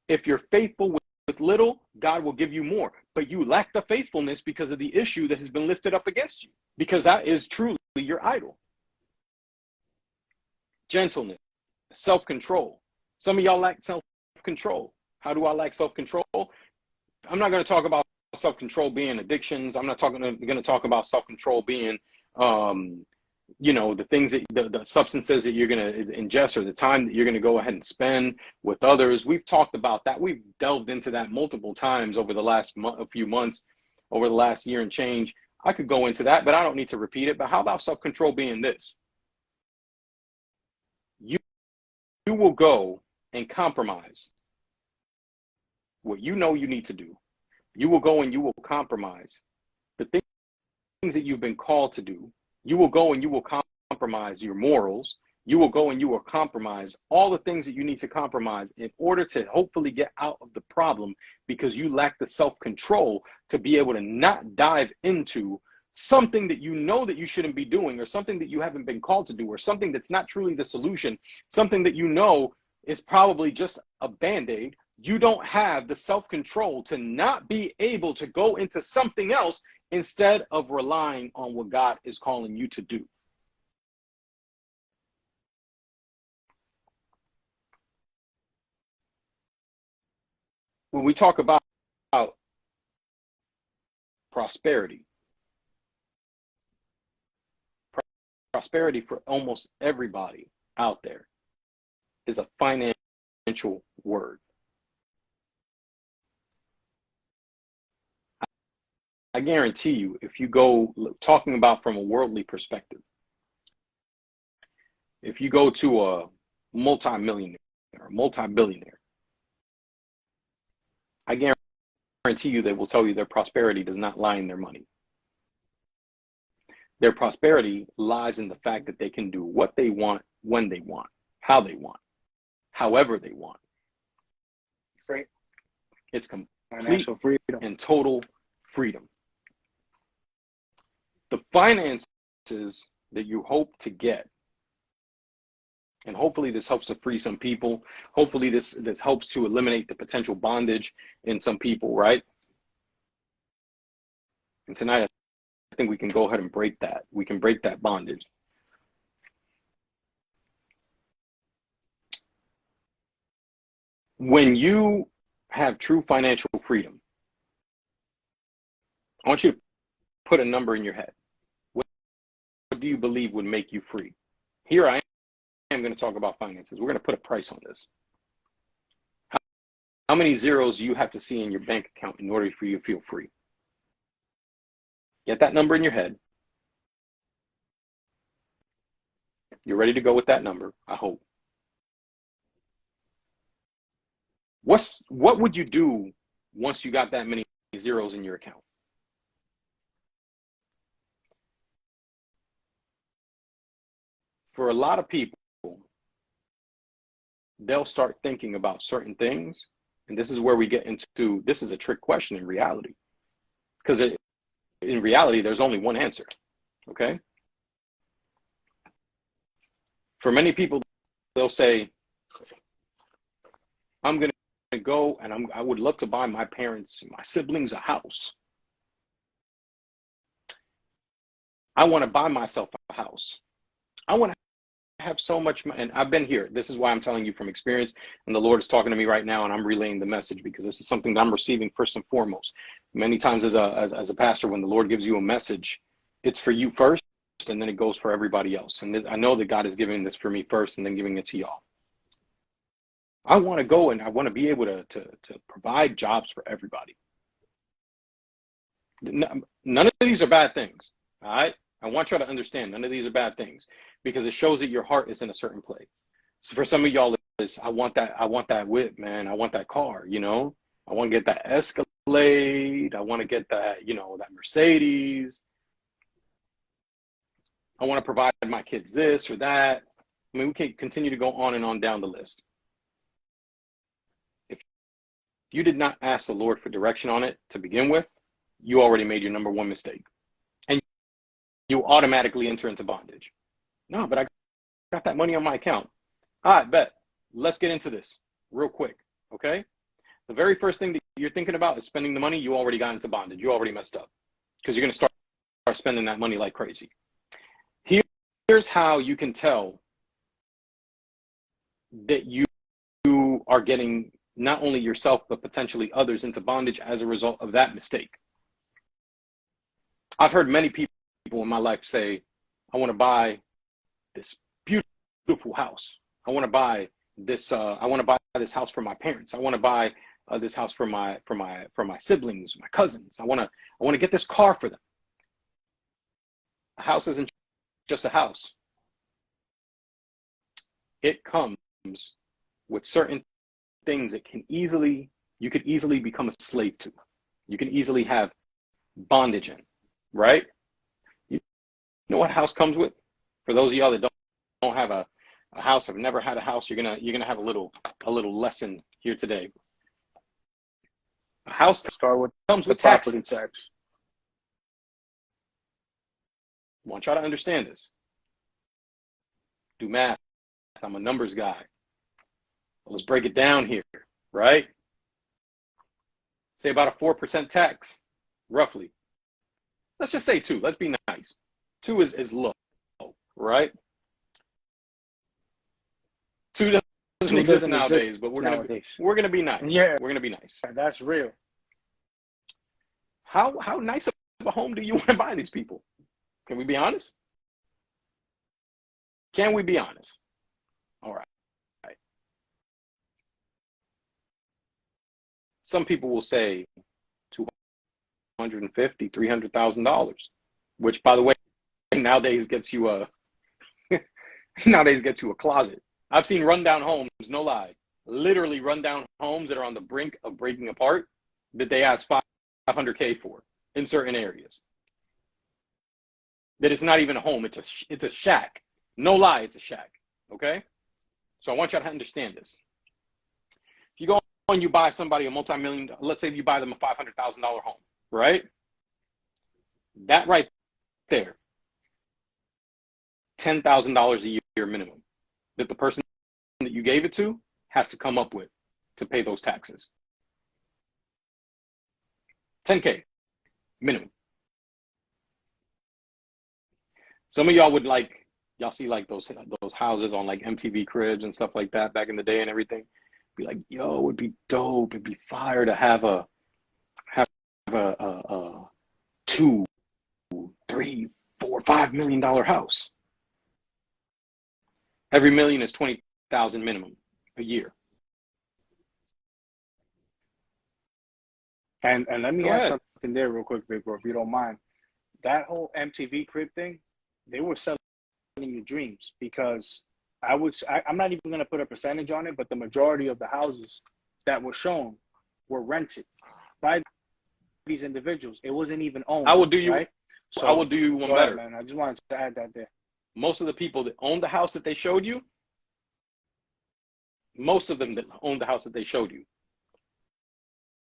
if you're faithful with little, God will give you more. But you lack the faithfulness because of the issue that has been lifted up against you, because that is truly your idol. Gentleness, self-control. Some of y'all lack self-control. How do I lack self-control? I'm not going to talk about self-control being addictions. I'm not going to talk about self-control being the things that the substances that you're going to ingest or the time that you're going to go ahead and spend with others. We've talked about that. We've delved into that multiple times over the last few months, over the last year and change. I could go into that, but I don't need to repeat it. But how about self-control being this? You will go and compromise what you know you need to do. You will go and you will compromise the things that you've been called to do. You will go and you will compromise your morals. You will go and you will compromise all the things that you need to compromise in order to hopefully get out of the problem, because you lack the self-control to be able to not dive into something that you know that you shouldn't be doing, or something that you haven't been called to do, or something that's not truly the solution, something that you know is probably just a band-aid, you don't have the self-control to not be able to go into something else instead of relying on what God is calling you to do. When we talk about prosperity, prosperity for almost everybody out there is a financial word. I guarantee you, if you go talking about from a worldly perspective, if you go to a multi-millionaire or multi-billionaire, I guarantee you they will tell you their prosperity does not lie in their money. Their prosperity lies in the fact that they can do what they want, when they want, how they want, however they want. Free. It's complete Financial freedom and total freedom. The finances that you hope to get, and hopefully this helps to free some people. Hopefully this helps to eliminate the potential bondage in some people, right? And tonight, I think we can go ahead and break that. We can break that bondage. When you have true financial freedom, I want you to put a number in your head. What do you believe would make you free? Here I am going to talk about finances. We're going to put a price on this. How many zeros do you have to see in your bank account in order for you to feel free? Get that number in your head. You're ready to go with that number, I hope. What would you do once you got that many zeros in your account? For a lot of people, they'll start thinking about certain things. And this is where we get into, this is a trick question in reality. Because in reality, there's only one answer, okay? For many people, they'll say, I'm going to go and I would love to buy my parents, my siblings a house. I want to buy myself a house. I want to have so much money. And I've been here. This is why I'm telling you from experience. And the Lord is talking to me right now, and I'm relaying the message because this is something that I'm receiving first and foremost. Many times as a pastor, when the Lord gives you a message, it's for you first, and then it goes for everybody else. And I know that God is giving this for me first and then giving it to y'all. I want to go and I want to be able to provide jobs for everybody. None of these are bad things, all right? I want y'all to understand none of these are bad things because it shows that your heart is in a certain place. So for some of y'all, I want that whip, man. I want that car, you know? I want to get that Escalade. I want to get that, you know, that Mercedes. I want to provide my kids this or that. I mean, we can continue to go on and on down the list. If you did not ask the Lord for direction on it to begin with, you already made your number one mistake. And you automatically enter into bondage. No, but I got that money on my account. All right, bet. Let's get into this real quick, okay? The very first thing that you're thinking about is spending the money. You already got into bondage. You already messed up because you're going to start spending that money like crazy. Here's how you can tell that you are getting not only yourself, but potentially others into bondage as a result of that mistake. I've heard many people in my life say, I want to buy this beautiful house. I want to buy this house for my parents. I want to buy this house for my siblings, my cousins. I want to get this car for them. A house isn't just a house. It comes with certain things that you could easily become a slave to. You can easily have bondage in, right? You know what a house comes with? For those of y'all that don't have a house, have never had a house, you're gonna have a little lesson here today. A house start with comes with property taxes. tax. want y'all to understand this. Do math. I'm a numbers guy. Let's break it down here, right? Say about a 4% tax, roughly. Let's just say 2. Let's be nice. 2 is low, right? 2 doesn't exist nowadays, but we're gonna be nice. Yeah, we're gonna be nice. that's real. How nice of a home do you want to buy these people? Can we be honest? Can we be honest? All right. Some people will say $250,000, $300,000, which, by the way, nowadays gets you a closet. I've seen rundown homes, no lie, literally rundown homes that are on the brink of breaking apart that they ask $500K for in certain areas. That it's not even a home; it's a shack. No lie, it's a shack. Okay, so I want you to understand this. If you go and you buy somebody a multi-million, let's say you buy them a $500,000 home, right? That right there, $10,000 a year minimum that the person that you gave it to has to come up with to pay those taxes. 10K minimum. Some of y'all would y'all see like those houses on like MTV Cribs and stuff like that back in the day and everything. Be like, yo, it would be dope. It'd be fire to have a $2, $3, $4, $5 million house. Every million is 20,000 minimum a year. And let me Go add ahead. something there real quick, Big Bro, if you don't mind. That whole MTV Crib thing, they were selling you dreams, because I'm not even going to put a percentage on it, but the majority of the houses that were shown were rented by these individuals. It wasn't even owned. I will do you. Right? So I will do you one go better. ahead, man. I just wanted to add that there. Most of the people that owned the house that they showed you, most of them that owned the house that they showed you,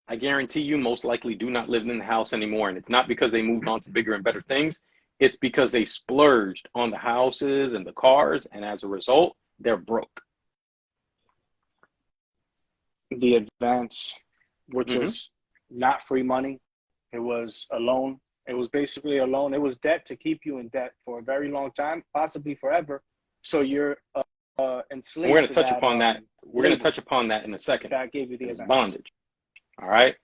I guarantee you most likely do not live in the house anymore. And it's not because they moved on to bigger and better things. It's because they splurged on the houses and the cars. And as a result, they're broke. The advance, which was not free money. It was a loan. It was basically a loan. It was debt to keep you in debt for a very long time, possibly forever. So you're enslaved. We're going to touch upon that. We're going to touch upon that in a second. That gave you the advance. Bondage. All right.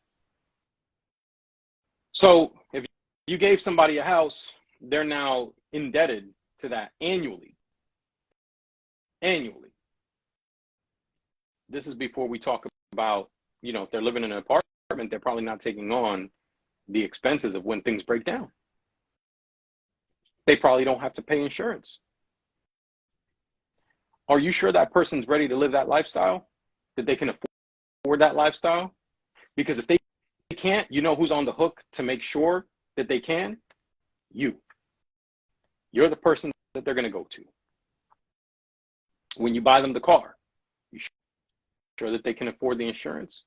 So if you gave somebody a house, they're now indebted to that annually. Annually. This is before we talk about, if they're living in an apartment, they're probably not taking on the expenses of when things break down. They probably don't have to pay insurance. Are you sure that person's ready to live that lifestyle? That they can afford that lifestyle? Because if they can't, you know who's on the hook to make sure that they can? You. You're the person that they're going to go to. When you buy them the car, you sure that they can afford the insurance?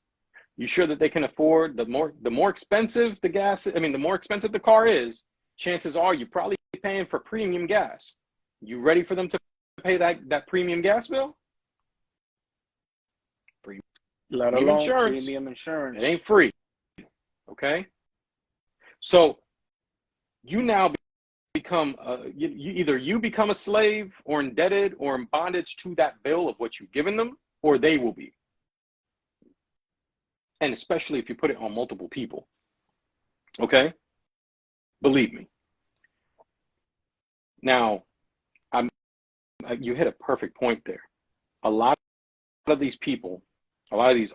You sure that they can afford the more expensive the gas? The more expensive the car is, chances are you're probably paying for premium gas. You ready for them to pay that premium gas bill? Let alone premium insurance. It ain't free. Okay? So you now become you become a slave or indebted or in bondage to that bill of what you've given them, or they will be. And especially if you put it on multiple people. Okay? Believe me. Now, you hit a perfect point there. A lot of these people, a lot of these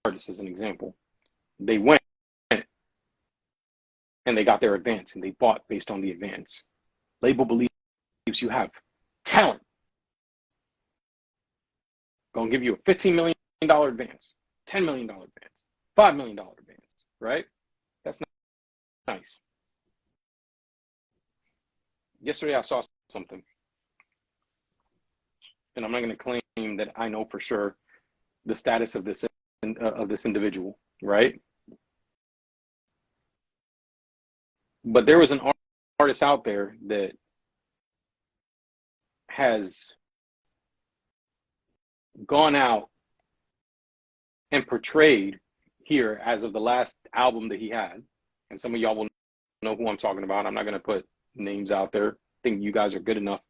artists, as an example, they went and they got their advance and they bought based on the advance. Label believes you have talent. Gonna give you a $15 million advance, $10 million advance, $5 million advance, right? That's nice. Yesterday I saw something, and I'm not going to claim that I know for sure the status of this individual, right? But there was an artist out there that has gone out and portrayed here as of the last album that he had, and some of y'all will know who I'm talking about. I'm not going to put names out there. I think you guys are good enough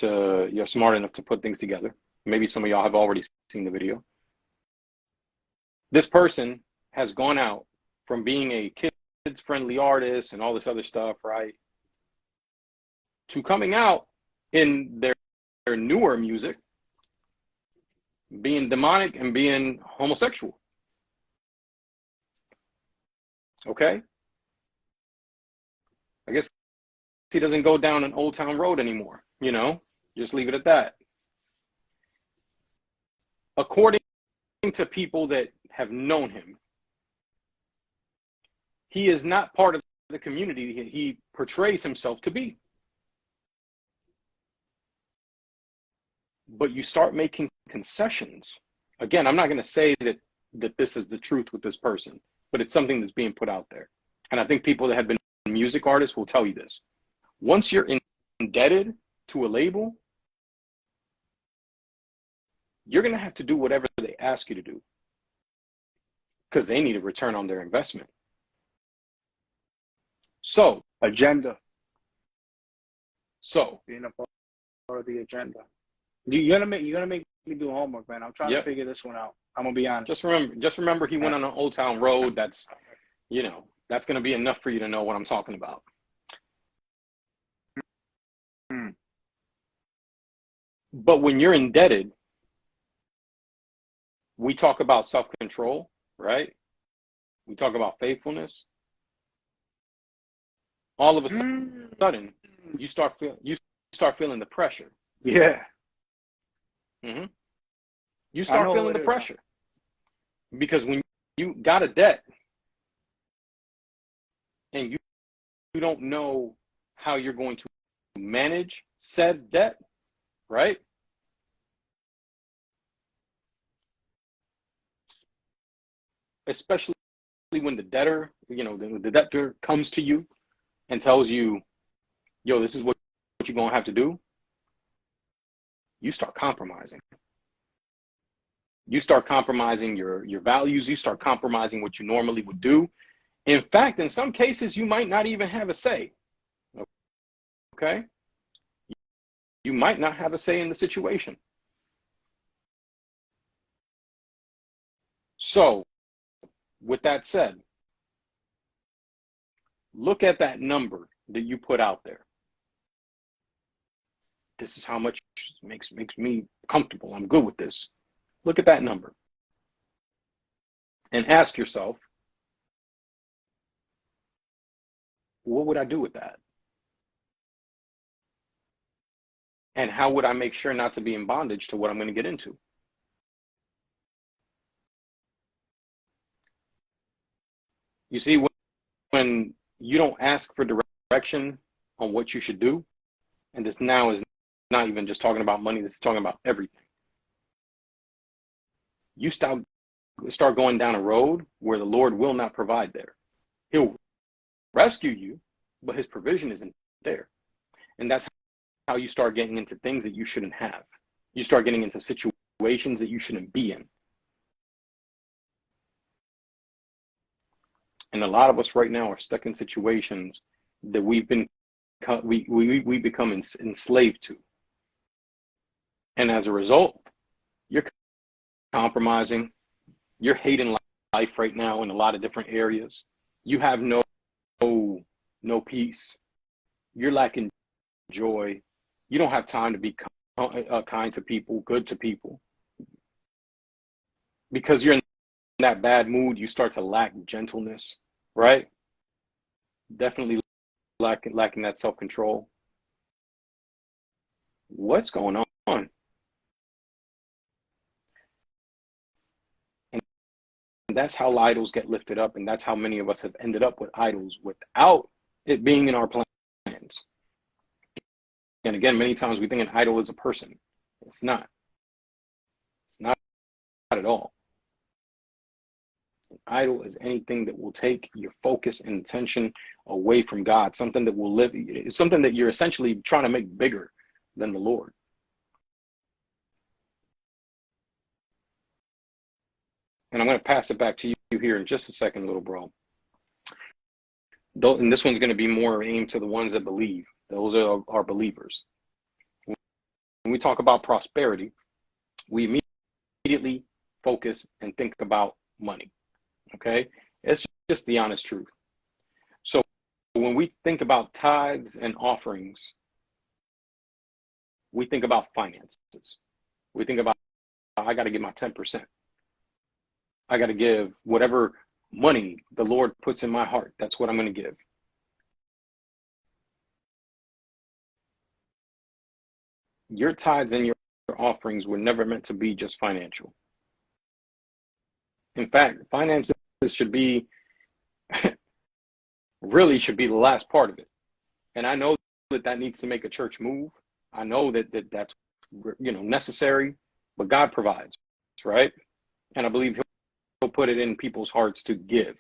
you're smart enough to put things together. Maybe some of y'all have already seen the video. This person has gone out from being a kids-friendly artist and all this other stuff, right, to coming out in their newer music, being demonic and being homosexual. Okay? I guess he doesn't go down an Old Town Road anymore, you know? Just leave it at that. According to people that have known him, he is not part of the community he portrays himself to be. But you start making concessions. Again, I'm not going to say that this is the truth with this person, but it's something that's being put out there. And I think people that have been music artists will tell you this. Once you're indebted to a label, you're going to have to do whatever they ask you to do because they need a return on their investment. So, Agenda. So, being a part of the agenda. You're gonna make me do homework, man. I'm trying to figure this one out. I'm gonna be honest. Just remember he went on an Old Town Road. That's, that's gonna be enough for you to know what I'm talking about. But when you're indebted, we talk about self-control, right? We talk about faithfulness. All of a sudden, you start feeling the pressure. Yeah. Mm-hmm. You start feeling the pressure because when you got a debt and you don't know how you're going to manage said debt, right? Especially when the debtor, the debtor comes to you and tells you, yo, this is what you're going to have to do. You start compromising. You start compromising your values. You start compromising what you normally would do. In fact, in some cases, you might not even have a say. Okay? You might not have a say in the situation. So, with that said, look at that number that you put out there. This is how much makes me comfortable. I'm good with this. Look at that number. And ask yourself, what would I do with that? And how would I make sure not to be in bondage to what I'm going to get into? You see, when you don't ask for direction on what you should do, and this now is not even just talking about money, this is talking about everything. You start going down a road where the Lord will not provide there. He'll rescue you, but his provision isn't there. And that's how you start getting into things that you shouldn't have. You start getting into situations that you shouldn't be in. And a lot of us right now are stuck in situations that we become enslaved to. And as a result, you're compromising. You're hating life right now in a lot of different areas. You have no peace. You're lacking joy. You don't have time to be kind to people, good to people. Because you're in that bad mood, you start to lack gentleness, right? Definitely lacking that self-control. What's going on? And that's how idols get lifted up, and that's how many of us have ended up with idols without it being in our plans. And again, many times we think an idol is a person. It's not. It's not at all. An idol is anything that will take your focus and attention away from God, something that will something that you're essentially trying to make bigger than the Lord. and I'm going to pass it back to you here in just a second, little bro. And this one's going to be more aimed to the ones that believe. Those are our believers. When we talk about prosperity, we immediately focus and think about money. Okay? It's just the honest truth. So when we think about tithes and offerings, we think about finances. We think about, I got to give my 10%. I got to give whatever money the Lord puts in my heart. That's what I'm going to give. Your tithes and your offerings were never meant to be just financial. In fact, finances should be, really should be the last part of it. And I know that needs to make a church move. I know that's necessary, but God provides, right? And I believe he'll put it in people's hearts to give.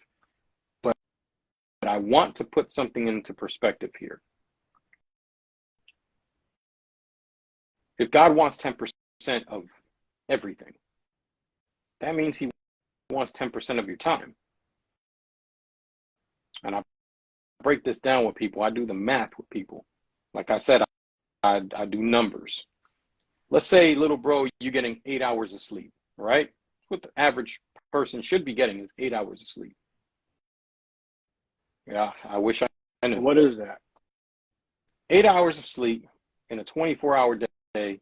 But I want to put something into perspective here. If God wants 10% of everything, that means he wants 10% of your time. And I break this down with people. I do the math with people. Like I said, I do numbers. Let's say, little bro, you're getting 8 hours of sleep, right? What the average person should be getting is 8 hours of sleep. Yeah, I wish I knew. What is that? 8 hours of sleep in a 24-hour day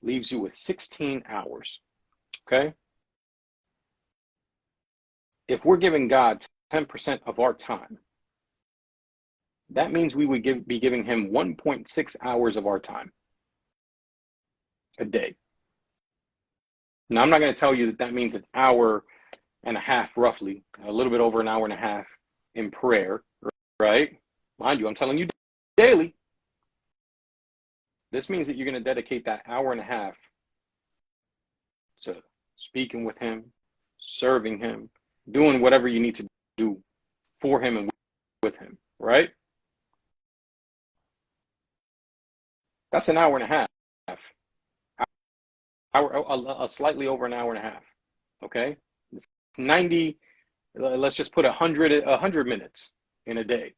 leaves you with 16 hours, okay? If we're giving God 10% of our time, that means we would be giving him 1.6 hours of our time a day. Now, I'm not going to tell you that means an hour and a half, roughly, a little bit over an hour and a half in prayer, right? Mind you, I'm telling you daily. This means that you're going to dedicate that hour and a half to speaking with him, serving him, doing whatever you need to do for him and with him, right? That's an hour and a half. Slightly over an hour and a half, okay? It's 90, let's just put 100 minutes in a day.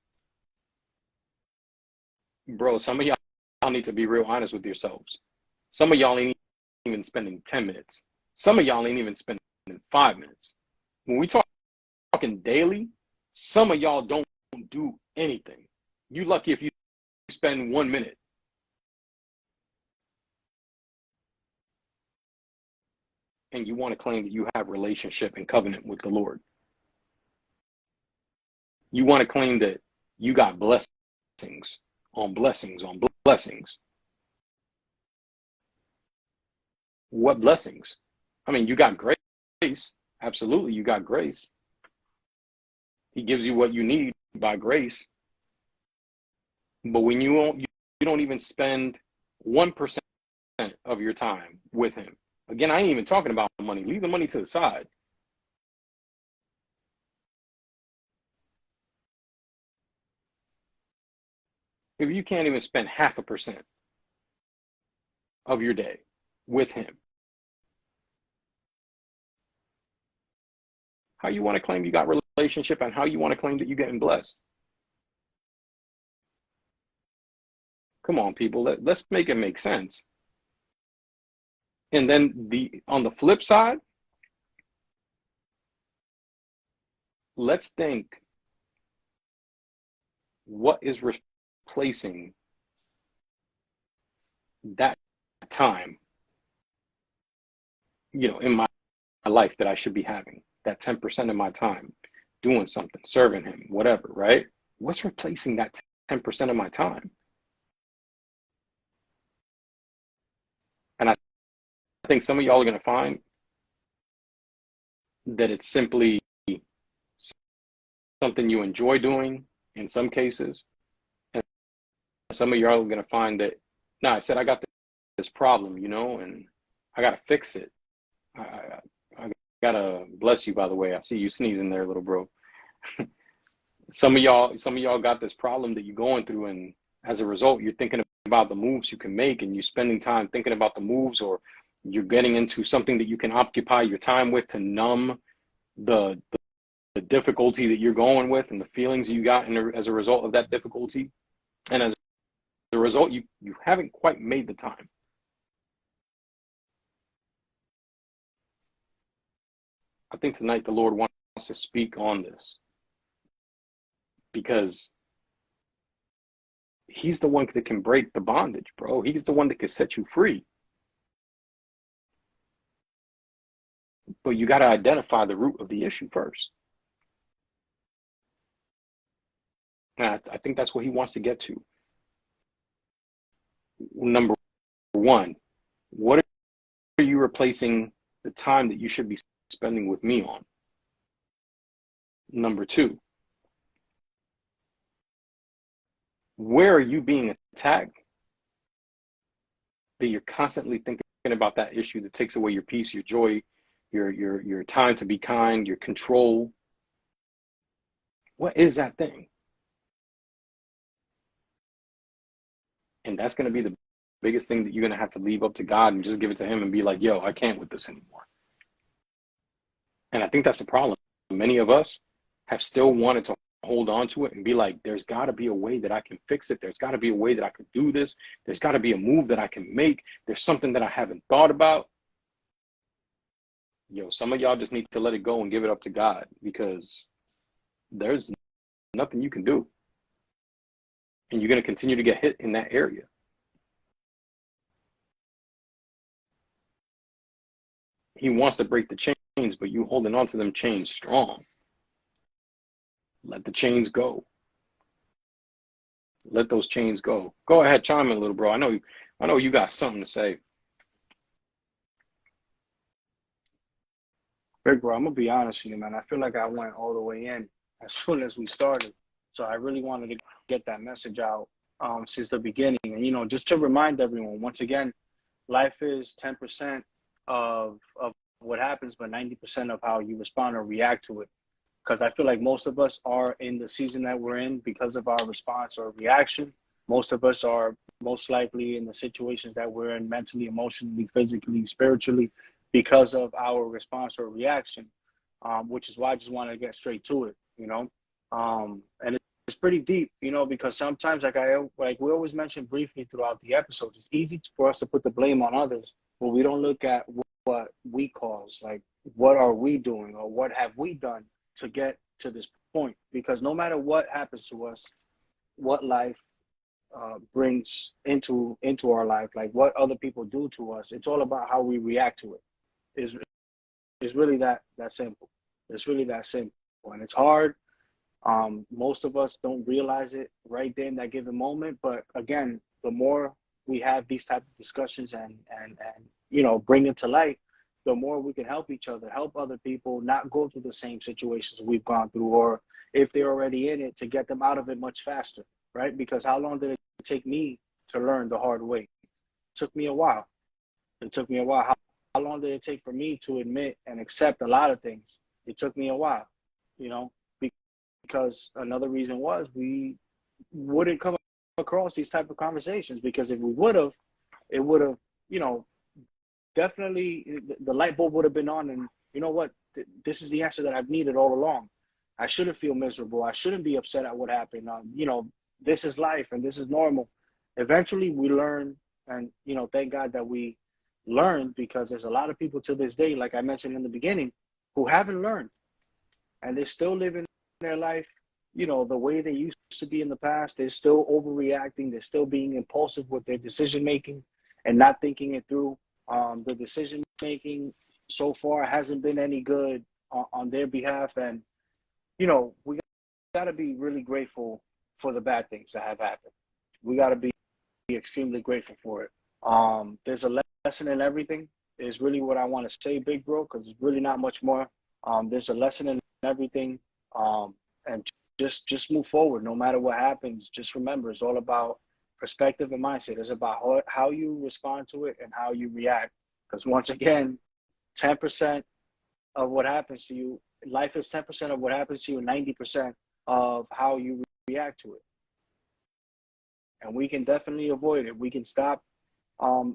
Bro, some of y'all need to be real honest with yourselves. Some of y'all ain't even spending 10 minutes. Some of y'all ain't even spending 5 minutes. When we talking daily, some of y'all don't do anything. You lucky if you spend 1 minute. And you want to claim that you have relationship and covenant with the Lord. You want to claim that you got blessings on blessings on blessings. What blessings? I mean, you got grace. Absolutely, you got grace. He gives you what you need by grace. But when you don't even spend 1% of your time with him. Again, I ain't even talking about money. Leave the money to the side. If you can't even spend 0.5% of your day with him, how you want to claim you got relationship and how you want to claim that you're getting blessed? Come on, people. Let's make it make sense. And then on the flip side, let's think what is replacing that time, in my life that I should be having, that 10% of my time doing something, serving him, whatever, right? What's replacing that 10% of my time? And I think some of y'all are going to find that it's simply something you enjoy doing in some cases. And some of y'all are going to find that, I said, I got this problem, and I got to fix it. I got to bless you, by the way. I see you sneezing there, little bro. Some of y'all got this problem that you're going through. And as a result, you're thinking about the moves you can make, and you're spending time thinking about the moves, or you're getting into something that you can occupy your time with to numb the the difficulty that you're going with and the feelings you got as a result of that difficulty. And as a result, you haven't quite made the time. I think tonight the Lord wants to speak on this because he's the one that can break the bondage, bro. He's the one that can set you free. But you got to identify the root of the issue first. And I think that's what he wants to get to. Number one, what are you replacing the time that you should be spending with me on? Number two, where are you being attacked that you're constantly thinking about that issue that takes away your peace, your joy, your time to be kind, your control? What is that thing? And that's going to be the biggest thing that you're going to have to leave up to God and just give it to him and be like, yo, I can't with this anymore. And I think that's the problem. Many of us have still wanted to hold on to it and be like, there's got to be a way that I can fix it. There's got to be a way that I can do this. There's got to be a move that I can make. There's something that I haven't thought about. Yo, some of y'all just need to let it go and give it up to God, because there's nothing you can do. And you're going to continue to get hit in that area. He wants to break the chains, but you holding on to them chains strong. Let the chains go. Let those chains go. Go ahead, chime in, little bro. I know you got something to say. Big bro, I'm gonna be honest with you, man. I feel like I went all the way in as soon as we started. So I really wanted to get that message out since the beginning. And, just to remind everyone, once again, life is 10% of what happens, but 90% of how you respond or react to it. Because I feel like most of us are in the season that we're in because of our response or reaction. Most of us are most likely in the situations that we're in mentally, emotionally, physically, spiritually, because of our response or reaction, which is why I just want to get straight to it, and it's pretty deep, because sometimes, like we always mention briefly throughout the episodes, it's easy for us to put the blame on others, but we don't look at what we cause, like what are we doing or what have we done to get to this point? Because no matter what happens to us, what life brings into our life, like what other people do to us, it's all about how we react to it. It's really that simple. It's really that simple, and it's hard. Most of us don't realize it right there in that given moment. But again, the more we have these type of discussions and bring it to light, the more we can help each other, help other people not go through the same situations we've gone through, or if they're already in it, to get them out of it much faster, right? Because how long did it take me to learn the hard way? It took me a while. How long did it take for me to admit and accept a lot of things? It took me a while, because another reason was we wouldn't come across these type of conversations, because if we would have, it would have, definitely the light bulb would have been on, and you know what? This is the answer that I've needed all along. I shouldn't feel miserable. I shouldn't be upset at what happened. This is life and this is normal. Eventually we learn, and thank God that we learned, because there's a lot of people to this day, like I mentioned in the beginning, who haven't learned, and they're still living their life, the way they used to be in the past. They're still overreacting. They're still being impulsive with their decision making and not thinking it through. The decision making so far hasn't been any good on their behalf, and we got to be really grateful for the bad things that have happened. We got to be extremely grateful for it. There's a lesson in everything is really what I want to say, big bro, because it's really not much more. There's a lesson in everything, and just move forward no matter what happens. Just remember, it's all about perspective and mindset. It's about how you respond to it and how you react, because once again, 10% of what happens to you, life is 10% of what happens to you, 90% of how you react to it. And we can definitely avoid it. We can stop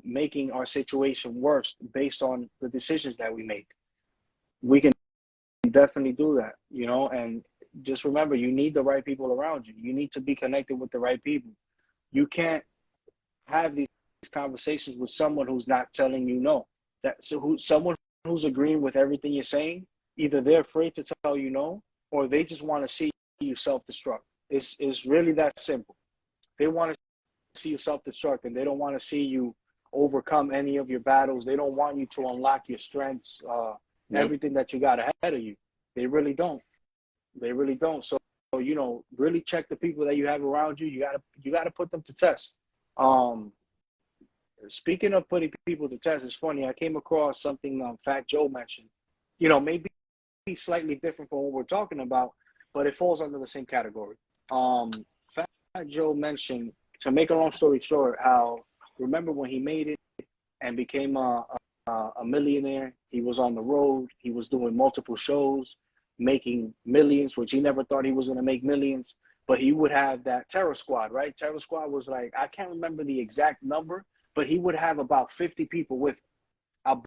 making our situation worse based on the decisions that we make. We can definitely do that, you know, and just remember, you need the right people around you. You need to be connected with the right people. You can't have these conversations with someone who's not telling you no. Someone who's agreeing with everything you're saying, either they're afraid to tell you no, or they just want to see you self-destruct. It's really that simple. They want to see you self-destruct, and they don't want to see you overcome any of your battles. They don't want you to unlock your strengths, everything that you got ahead of you. They really don't. They really don't. So you know, really check the people that you have around you. You gotta put them to test. Speaking of putting people to test, it's funny. I came across something Fat Joe mentioned. You know, maybe slightly different from what we're talking about, but it falls under the same category. Fat Joe mentioned, to make a long story short, how remember when he made it and became a millionaire, he was on the road, he was doing multiple shows, making millions, which he never thought he was going to make millions, but he would have that Terror Squad, right? Terror Squad was like, I can't remember the exact number, but he would have about 50 people with him,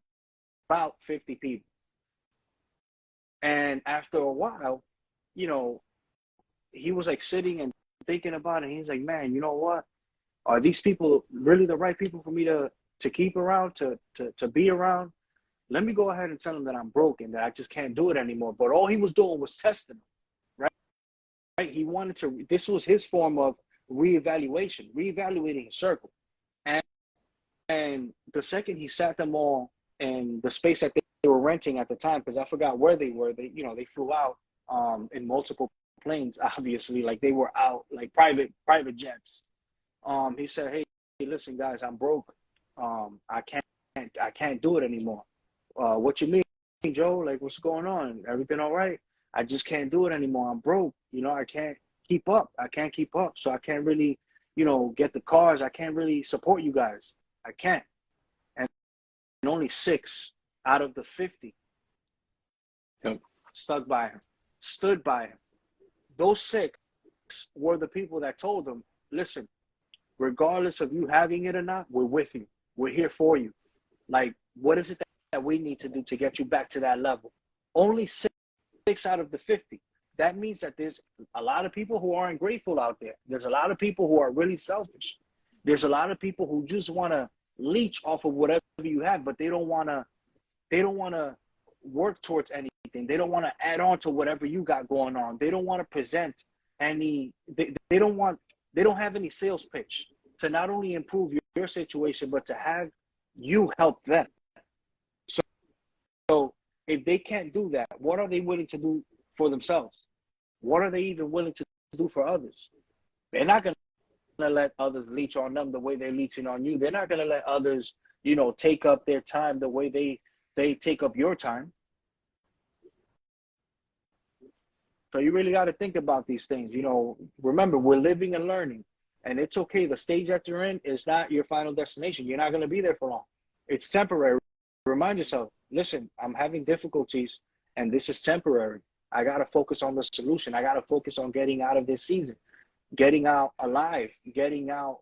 about 50 people. And after a while, you know, he was like sitting and thinking about it. And he's like, man, you know what? Are these people really the right people for me to keep around, to be around? Let me go ahead and tell them that I'm broken, that I just can't do it anymore. But all he was doing was testing them, right? He wanted to, this was his form of reevaluating his circle. And the second he sat them all in the space that they were renting at the time, because I forgot where they were. They, you know, they flew out in multiple planes, obviously, like they were out like private jets. He said, hey, listen, guys, I'm broke. I can't do it anymore. What you mean, Joe? Like, what's going on? Everything all right? I just can't do it anymore. I'm broke. You know, I can't keep up. So I can't really, you know, get the cars. I can't really support you guys. I can't. And only 6 out of the 50 stood by him. Those 6 were the people that told him, listen, regardless of you having it or not, we're with you. We're here for you. Like, what is it that we need to do to get you back to that level? Only 6 out of the 50. That means that there's a lot of people who aren't grateful out there. There's a lot of people who are really selfish. There's a lot of people who just want to leech off of whatever you have, but they don't want to work towards anything. They don't want to add on to whatever you got going on. They don't want to present any, they don't have any sales pitch to not only improve your situation, but to have you help them. So if they can't do that, what are they willing to do for themselves? What are they even willing to do for others? They're not going to let others leech on them the way they're leeching on you. They're not going to let others, you know, take up their time the way they take up your time. So you really got to think about these things. You know, remember, we're living and learning, and it's okay. The stage that you're in is not your final destination. You're not going to be there for long. It's temporary. Remind yourself, listen, I'm having difficulties, and this is temporary. I got to focus on the solution. I got to focus on getting out of this season, getting out alive, getting out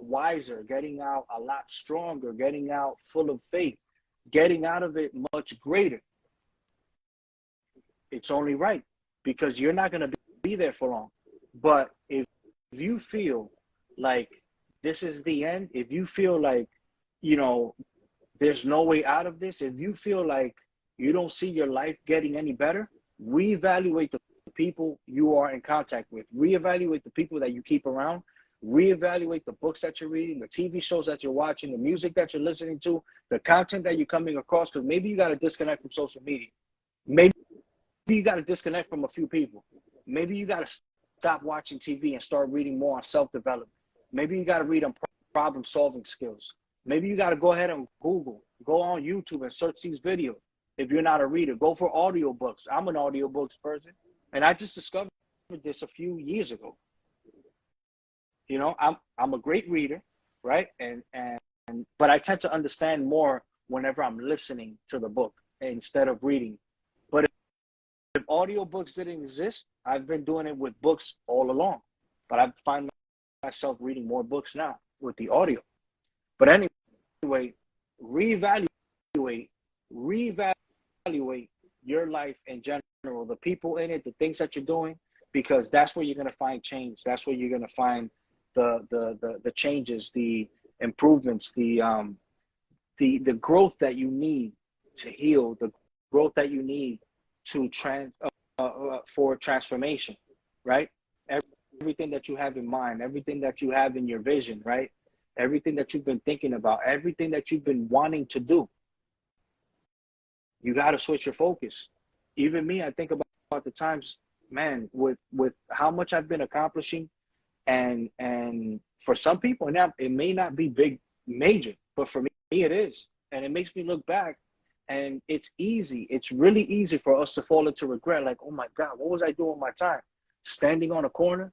wiser, getting out a lot stronger, getting out full of faith, getting out of it much greater. It's only right, because you're not going to be there for long. But if you feel like this is the end, if you feel like, you know, there's no way out of this, if you feel like you don't see your life getting any better, reevaluate the people you are in contact with. Reevaluate the people that you keep around. Reevaluate the books that you're reading, the TV shows that you're watching, the music that you're listening to, the content that you're coming across, because maybe you got to disconnect from social media. Maybe you got to disconnect from a few people. Maybe you got to stop watching TV and start reading more on self-development. Maybe you got to read on problem-solving skills. Maybe you got to go ahead and Google, go on YouTube and search these videos. If you're not a reader, go for audiobooks. I'm an audiobooks person, and I just discovered this a few years ago. You know, I'm a great reader, right? But I tend to understand more whenever I'm listening to the book instead of reading. But if audiobooks didn't exist, I've been doing it with books all along. But I find myself reading more books now with the audio. But anyway, reevaluate your life in general. general, the people in it, the things that you're doing, because that's where you're going to find change. That's where you're going to find the changes, the improvements, the growth that you need to heal, the growth that you need to for transformation, right? Everything that you have in mind, everything that you have in your vision, right? Everything that you've been thinking about, everything that you've been wanting to do, you got to switch your focus. Even me, I think about the times, man, with how much I've been accomplishing, and for some people, now it may not be big, major, but for me it is, and it makes me look back, and it's easy. It's really easy for us to fall into regret, like, oh my God, what was I doing with my time? Standing on a corner,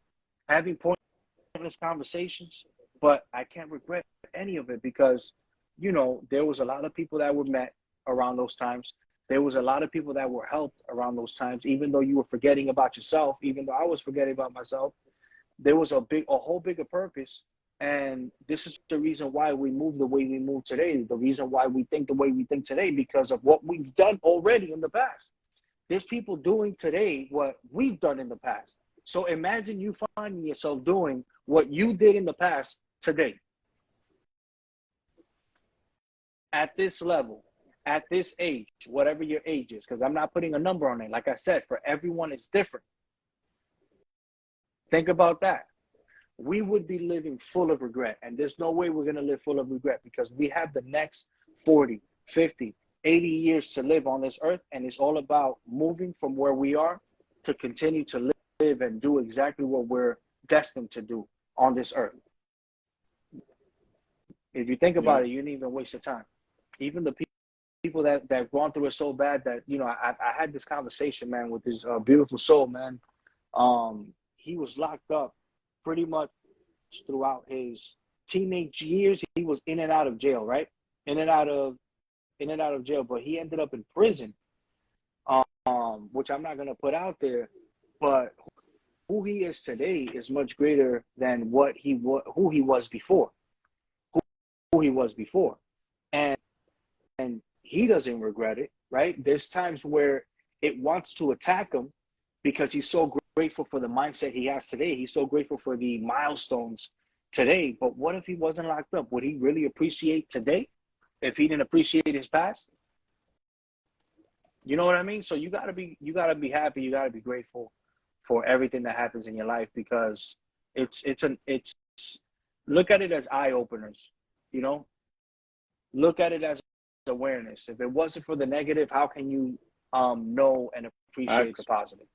having pointless conversations, but I can't regret any of it because, you know, there was a lot of people that were met around those times. There was a lot of people that were helped around those times, even though you were forgetting about yourself, even though I was forgetting about myself. There was a whole bigger purpose. And this is the reason why we move the way we move today, the reason why we think the way we think today, because of what we've done already in the past. There's people doing today what we've done in the past. So imagine you finding yourself doing what you did in the past today. At this level, at this age, whatever your age is, because I'm not putting a number on it. Like I said, for everyone, it's different. Think about that. We would be living full of regret. And there's no way we're going to live full of regret because we have the next 40, 50, 80 years to live on this earth. And it's all about moving from where we are to continue to live and do exactly what we're destined to do on this earth. If you think about it, you didn't even waste your time. Even the people that gone through it so bad that, you know, I had this conversation, man, with this beautiful soul, man. He was locked up pretty much throughout his teenage years. He was in and out of jail, right? In and out of jail, but he ended up in prison, which I'm not going to put out there, but who he is today is much greater than who he was before. Who he was before. And he doesn't regret it, right? There's times where it wants to attack him because he's so grateful for the mindset he has today. He's so grateful for the milestones today. But what if he wasn't locked up? Would he really appreciate today if he didn't appreciate his past? You know what I mean? So you gotta be happy. You gotta be grateful for everything that happens in your life because it's look at it as eye openers. You know, look at it as awareness. If it wasn't for the negative, how can you know and appreciate the positive?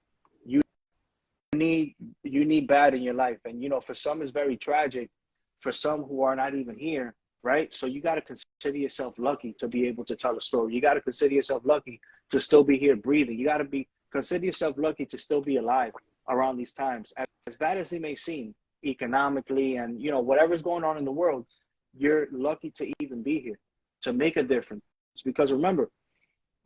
You need bad in your life, and you know, for some it's very tragic. For some who are not even here, right? So you got to consider yourself lucky to be able to tell a story. You got to consider yourself lucky to still be here breathing. You got to consider yourself lucky to still be alive around these times. As bad as it may seem economically, and you know, whatever's going on in the world, you're lucky to even be here, to make a difference. Because remember,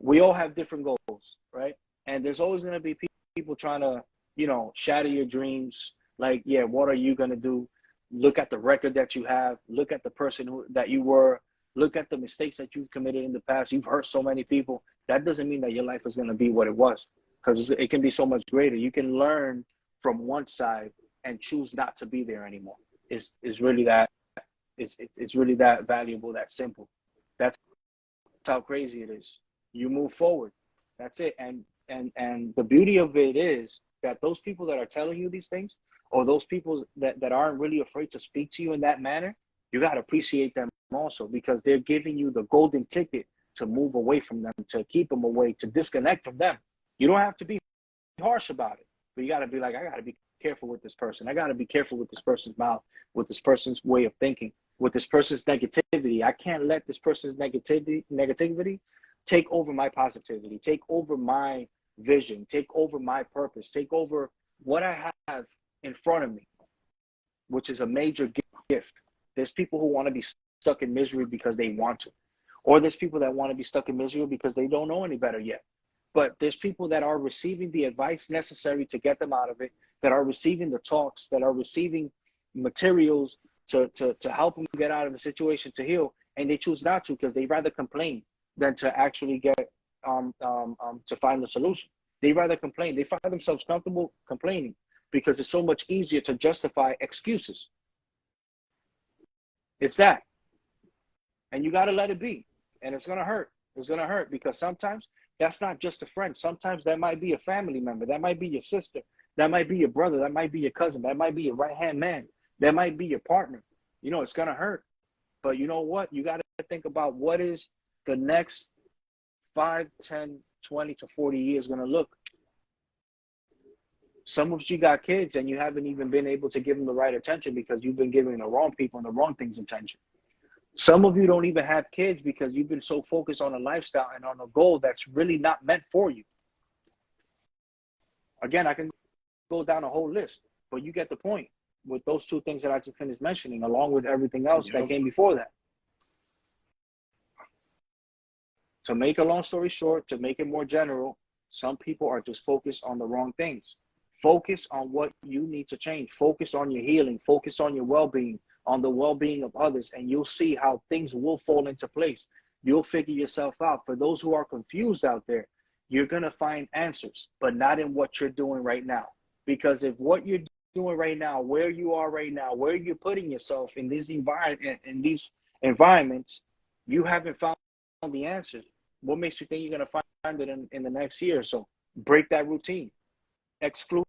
we all have different goals, right? And there's always going to be people trying to, you know, shatter your dreams. Like, yeah, what are you going to do? Look at the record that you have. Look at the person that you were. Look at the mistakes that you've committed in the past. You've hurt so many people. That doesn't mean that your life is going to be what it was, because it can be so much greater. You can learn from one side and choose not to be there anymore. It's really that. It's really that valuable, that simple. That's how crazy it is. You move forward. That's it. And the beauty of it is that those people that are telling you these things, or those people that aren't really afraid to speak to you in that manner, you got to appreciate them also, because they're giving you the golden ticket to move away from them, to keep them away, to disconnect from them. You don't have to be harsh about it, but you got to be like, I got to be careful with this person. I got to be careful with this person's mouth, with this person's way of thinking, with this person's negativity. I can't let this person's negativity take over my positivity, take over my vision, take over my purpose, take over what I have in front of me, which is a major gift. There's people who want to be stuck in misery because they want to, or there's people that want to be stuck in misery because they don't know any better yet. But there's people that are receiving the advice necessary to get them out of it, that are receiving the talks, that are receiving materials to help them get out of a situation, to heal, and they choose not to because they rather complain than to actually get to find the solution. They rather complain. They find themselves comfortable complaining because it's so much easier to justify excuses. It's that. And you got to let it be. And it's going to hurt. It's going to hurt because sometimes that's not just a friend. Sometimes that might be a family member. That might be your sister. That might be your brother. That might be your cousin. That might be your right-hand man. That might be your partner. You know, it's going to hurt. But you know what? You got to think about what is the next 5, 10, 20 to 40 years going to look. Some of you got kids and you haven't even been able to give them the right attention because you've been giving the wrong people and the wrong things attention. Some of you don't even have kids because you've been so focused on a lifestyle and on a goal that's really not meant for you. Again, I can go down a whole list, but you get the point with those two things that I just finished mentioning, along with everything else that came before that. To make a long story short, to make it more general, some people are just focused on the wrong things. Focus on what you need to change. Focus on your healing. Focus on your well-being, on the well-being of others, and you'll see how things will fall into place. You'll figure yourself out. For those who are confused out there, you're going to find answers, but not in what you're doing right now. Because if what you're doing right now, where you are right now, where you're putting yourself in these environments, you haven't found the answers. What makes you think you're going to find it in the next year or so? Break that routine. Exclude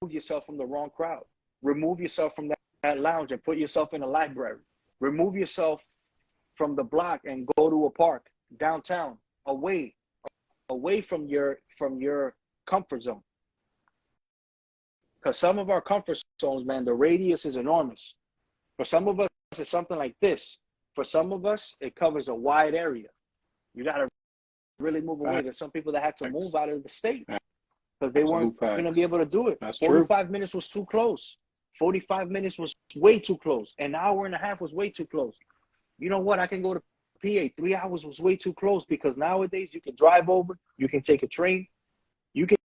yourself from the wrong crowd. Remove yourself from that lounge and put yourself in a library. Remove yourself from the block and go to a park downtown, away from your comfort zone. Because some of our comfort zones, man, the radius is enormous. For some of us, it's something like this. For some of us, it covers a wide area. You got to really move away. There's some people that had to move out of the state because they weren't going to be able to do it. That's 45 true. minutes was too close. 45 minutes was way too close. An hour and a half was way too close. You know what? I can go to PA. 3 hours was way too close because nowadays you can drive over. You can take a train. You can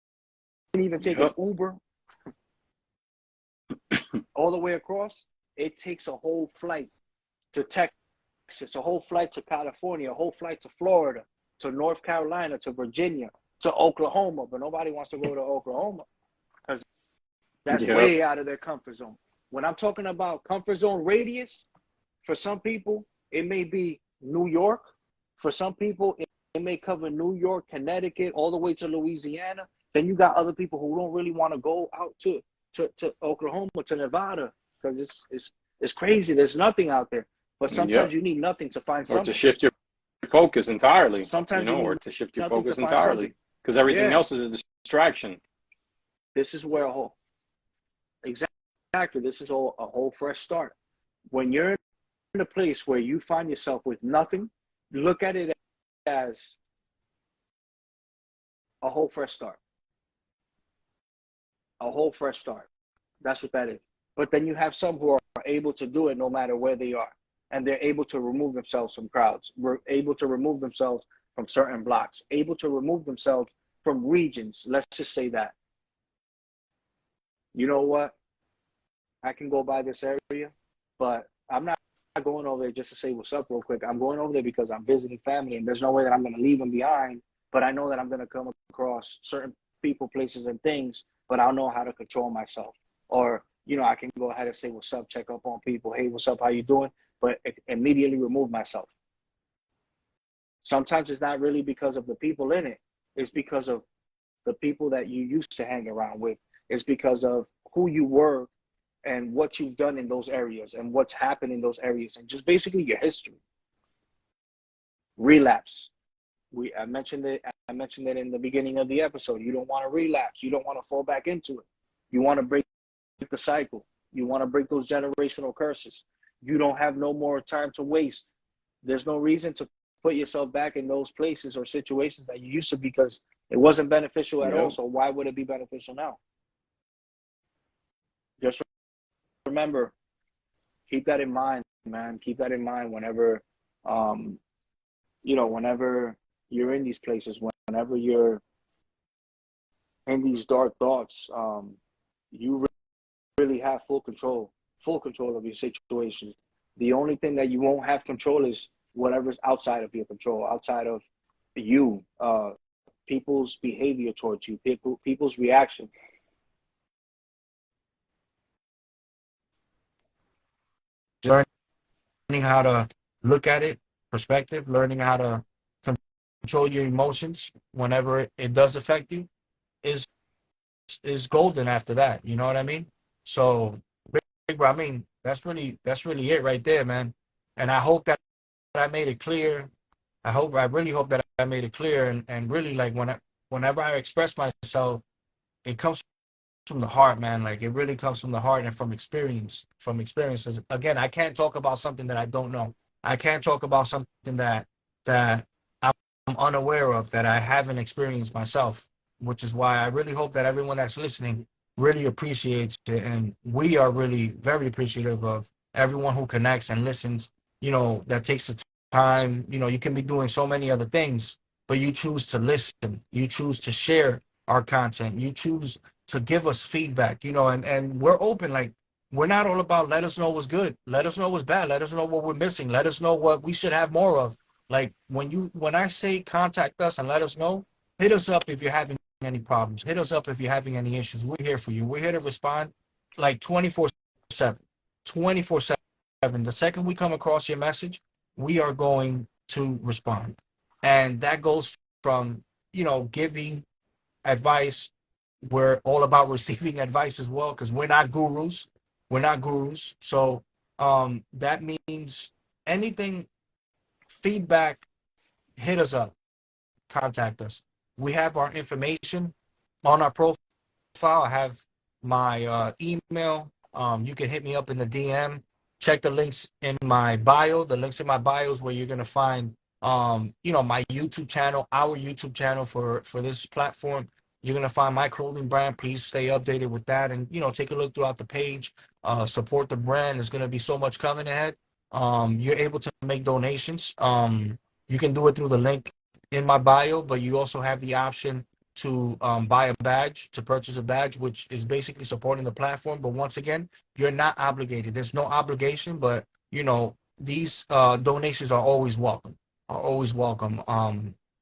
even take an Uber all the way across. It takes a whole flight to Texas, a whole flight to California, a whole flight to Florida, to North Carolina, to Virginia, to Oklahoma. But nobody wants to go to Oklahoma because that's way out of their comfort zone. When I'm talking about comfort zone radius, for some people, it may be New York. For some people, it may cover New York, Connecticut, all the way to Louisiana. Then you got other people who don't really want to go out to Oklahoma, to Nevada, because it's crazy. There's nothing out there. But sometimes you need nothing to find something. Or to shift your focus entirely. Sometimes or to shift your focus entirely. Because everything else is a distraction. This is where this is a whole fresh start. When you're in a place where you find yourself with nothing, look at it as a whole fresh start. A whole fresh start. That's what that is. But then you have some who are able to do it no matter where they are. And they're able to remove themselves from crowds. We're able to remove themselves from certain blocks. Able to remove themselves from regions. Let's just say that. You know what? I can go by this area, but I'm not going over there just to say what's up real quick. I'm going over there because I'm visiting family, and there's no way that I'm going to leave them behind. But I know that I'm going to come across certain people, places, and things, but I'll know how to control myself. Or, you know, I can go ahead and say what's up, check up on people. Hey, what's up? How you doing? But immediately remove myself. Sometimes it's not really because of the people in it. It's because of the people that you used to hang around with. It's because of who you were and what you've done in those areas and what's happened in those areas and just basically your history. Relapse. I mentioned it in the beginning of the episode. You don't want to relapse. You don't want to fall back into it. You want to break the cycle. You want to break those generational curses. You don't have no more time to waste. There's no reason to put yourself back in those places or situations that you used to because it wasn't beneficial at all. So why would it be beneficial now? Just remember, keep that in mind, man. Keep that in mind whenever, whenever you're in these places, whenever you're in these dark thoughts, you really have full control of your situation. The only thing that you won't have control is whatever's outside of your control, outside of you, people's behavior towards you, people's reaction. Learning how to look at it, perspective, learning how to control your emotions whenever it does affect you is golden after that. You know what I mean? So, big bro, I mean, that's really it right there, man. And I hope that I made it clear. I really hope that I made it clear, and really, like, whenever I express myself, it comes from the heart, man. Like, it really comes from the heart and from experience. From experiences. Again, I can't talk about something that I don't know. I can't talk about something that I'm unaware of, that I haven't experienced myself. Which is why I really hope that everyone that's listening really appreciates it, and we are really very appreciative of everyone who connects and listens. You know, that takes the time. You know, you can be doing so many other things, but you choose to listen. You choose to share our content. You choose to give us feedback. You know, and we're open. Like, we're not all about let us know what's good, let us know what's bad, let us know what we're missing, let us know what we should have more of. Like, when I say contact us and let us know, hit us up if you're having any problems. Hit us up if you're having any issues. We're here for you. We're here to respond like 24/7. 24/7. The second we come across your message, we are going to respond. And that goes from, giving advice. We're all about receiving advice as well, because we're not gurus. We're not gurus. So that means anything, feedback, hit us up, contact us. We have our information on our profile. I have my email. You can hit me up in the DM. Check the links in my bio. The links in my bio is where you're gonna find, my YouTube channel, our YouTube channel for this platform. You're gonna find my clothing brand. Please stay updated with that, and take a look throughout the page. Support the brand. There's gonna be so much coming ahead. You're able to make donations. You can do it through the link in my bio, but you also have the option to buy a badge, to purchase a badge, which is basically supporting the platform. But once again, you're not obligated. There's no obligation, but these donations are always welcome. Are always welcome.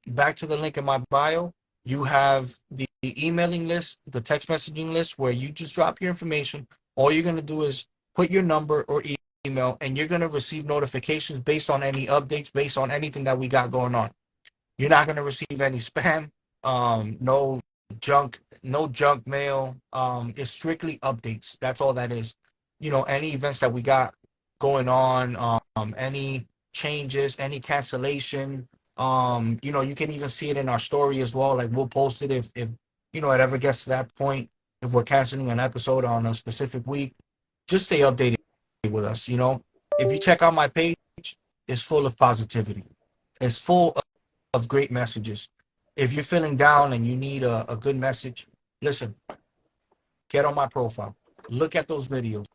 Back to the link in my bio, you have the emailing list, the text messaging list, where you just drop your information. All you're gonna do is put your number or email, and you're gonna receive notifications based on any updates, based on anything that we got going on. You're not going to receive any spam, no junk mail. It's strictly updates. That's all that is. Any events that we got going on, any changes, any cancellation. You can even see it in our story as well. Like, we'll post it if it ever gets to that point. If we're canceling an episode on a specific week, just stay updated with us. If you check out my page, it's full of positivity. It's full of great messages. If you're feeling down and you need a good message, listen, get on my profile, look at those videos,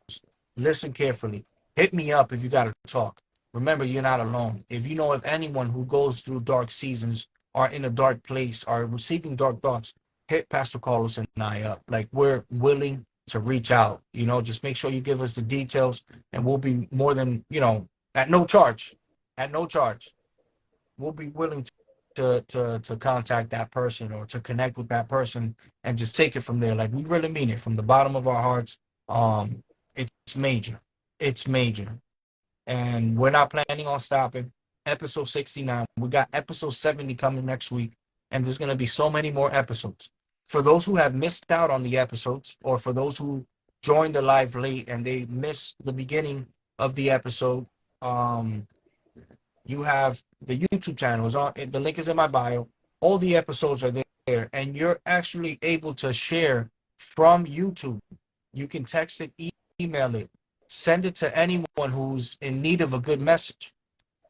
listen carefully, hit me up if you got to talk. Remember, you're not alone. If you know of anyone who goes through dark seasons, or in a dark place, or receiving dark thoughts, hit Pastor Carlos and I up. Like, we're willing to reach out. Just make sure you give us the details, and we'll be more than, at no charge. At no charge. We'll be willing to contact that person, or to connect with that person, and just take it from there. Like, we really mean it from the bottom of our hearts. It's major. It's major. And we're not planning on stopping. Episode 69. We got episode 70 coming next week, and there's going to be so many more episodes. For those who have missed out on the episodes, or for those who joined the live late and they missed the beginning of the episode, you have the YouTube channel. The link is in my bio. All the episodes are there, and you're actually able to share from YouTube. You can text it, email it, send it to anyone who's in need of a good message.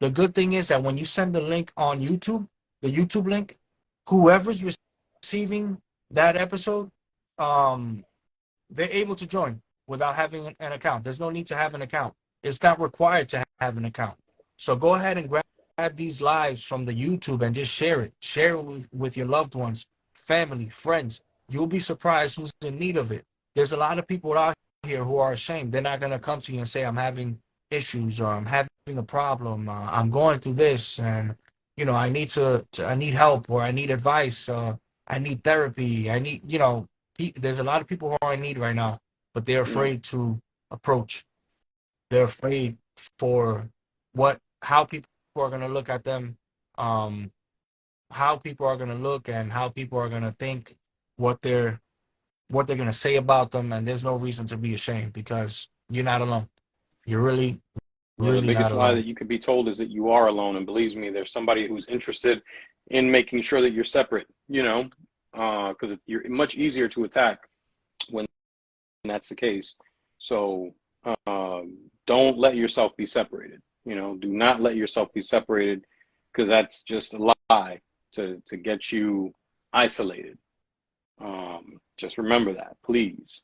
The good thing is that when you send the link on YouTube, the YouTube link, whoever's receiving that episode, they're able to join without having an account. There's no need to have an account. It's not required to have an account. So go ahead and grab these lives from the YouTube and just share it. Share it with your loved ones, family, friends. You'll be surprised who's in need of it. There's a lot of people out here who are ashamed. They're not going to come to you and say, I'm having issues, or I'm having a problem. I'm going through this. And, I need help, or I need advice, I need therapy, I need, there's a lot of people who are in need right now, but they're Yeah. afraid to approach. They're afraid for how people are going to look at them, um, how people are going to look, and how people are going to think, what they're going to say about them. And there's no reason to be ashamed, because you're not alone. You're really, Yeah, the really not biggest lie alone. that you could be told is that you are alone. And believes me, there's somebody who's interested in making sure that you're separate, because you're much easier to attack when that's the case. So don't let yourself be separated. Do not let yourself be separated, because that's just a lie to get you isolated. Just remember that, please.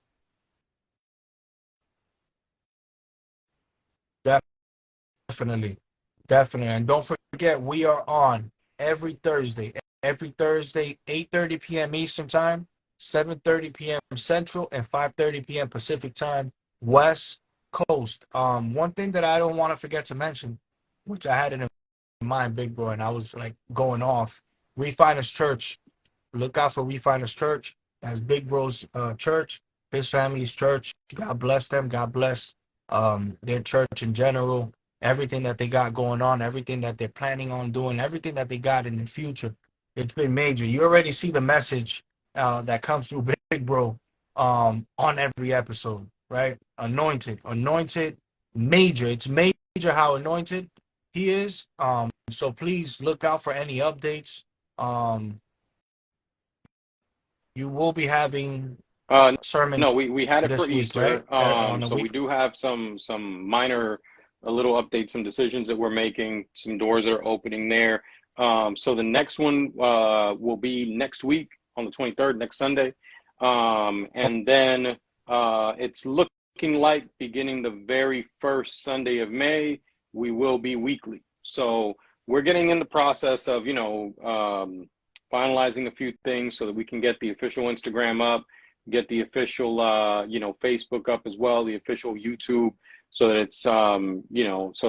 Definitely. Definitely. And don't forget, we are on every Thursday. Every Thursday, 8:30 p.m. Eastern Time, 7:30 p.m. Central, and 5:30 p.m. Pacific Time, West Coast. One thing that I don't want to forget to mention, which I had in mind, big bro, and I was like going off. Refiners Church. Look out for Refiners Church. That's Big Bro's church, his family's church. God bless them. God bless their church in general. Everything that they got going on, everything that they're planning on doing, everything that they got in the future. It's been major. You already see the message that comes through Big Bro on every episode, right? Anointed, anointed, major. It's major how anointed he is. So please look out for any updates. Um, you will be having Uh, a sermon no, we had it for this week, right? Easter. On a So we week. do have some minor, a little updates, some decisions that we're making, some doors that are opening there. So the next one will be next week on the 23rd, next Sunday. And then it's looking like beginning the very first Sunday of May, we will be weekly. So we're getting in the process of, finalizing a few things so that we can get the official Instagram up, get the official Facebook up as well, the official YouTube, so that it's so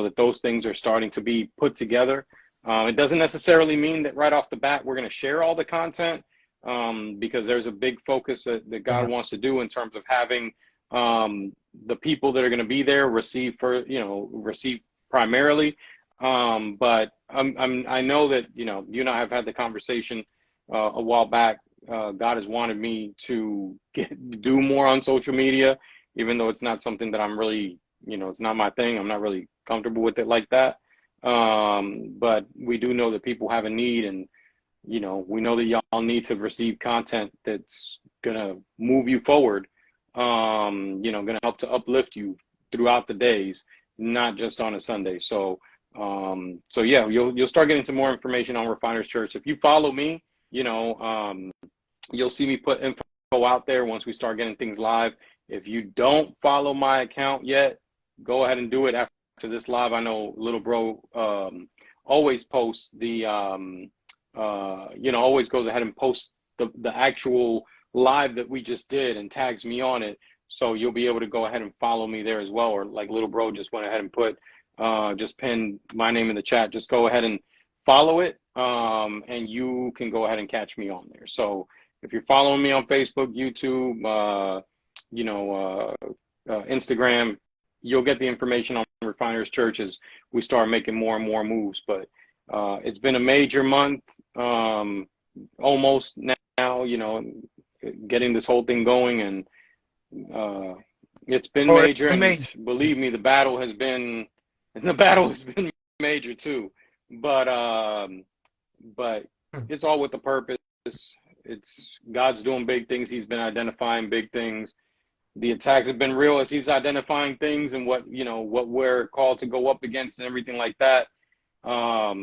that those things are starting to be put together. It doesn't necessarily mean that right off the bat we're going to share all the content, because there's a big focus that God Yeah. wants to do in terms of having the people that are going to be there receive primarily. But I know that you and I have had the conversation a while back. God has wanted me to do more on social media, even though it's not something that I'm really, it's not my thing. I'm not really comfortable with it like that. But we do know that people have a need, and we know that y'all need to receive content that's gonna move you forward. Gonna help to uplift you throughout the days, not just on a Sunday. So yeah, you'll start getting some more information on Refiners Church. If you follow me, you'll see me put info out there once we start getting things live. If you don't follow my account yet, go ahead and do it after this live. I know Little Bro always posts always goes ahead and posts the actual live that we just did and tags me on it. So you'll be able to go ahead and follow me there as well. Or like Little Bro just went ahead and put, just pinned my name in the chat. Just go ahead and follow it, and you can go ahead and catch me on there. So if you're following me on Facebook, YouTube, Instagram, you'll get the information on Refiners Church as we start making more and more moves. But it's been a major month, almost now, getting this whole thing going, and it's been Oh, major. it's And major. believe me, the battle has been major too. But it's all with the purpose. It's God's doing big things. He's been identifying big things. The attacks have been real as he's identifying things and what we're called to go up against and everything like that. A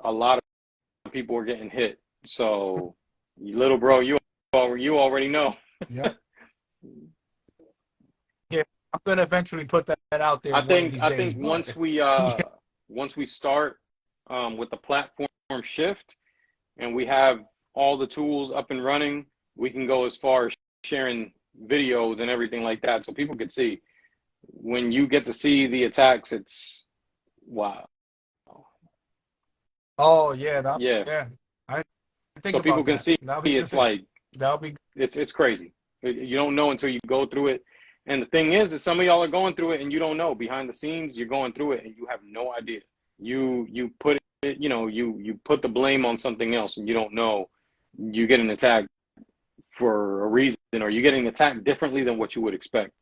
lot of people are getting hit. So, Little Bro, you already know. Yeah. Yeah. I'm gonna eventually put that out there I one of think these I days. think But once we start with the platform shift, and we have all the tools up and running, we can go as far as sharing videos and everything like that, so people can see. When you get to see the attacks, it's wow. Oh yeah, Yeah, yeah. I didn't think so people about can that. see That'll be it's good. like That'll be it's crazy. You don't know until you go through it. And the thing is some of y'all are going through it and you don't know. Behind the scenes, you're going through it and you have no idea. You put it, you put the blame on something else and you don't know. You get an attack for a reason, or you're getting attacked differently than what you would expect.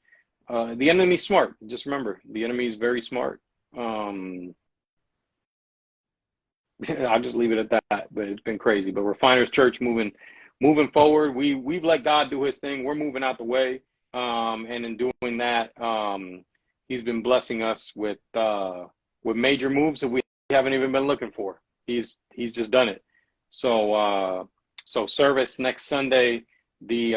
The enemy's smart. Just remember, the enemy is very smart. Um, I'll just leave it at that. But it's been crazy. But Refiners Church moving forward. We've let God do His thing. We're moving out the way, and in doing that, He's been blessing us with major moves that we haven't even been looking for. He's just done it. So service next Sunday, the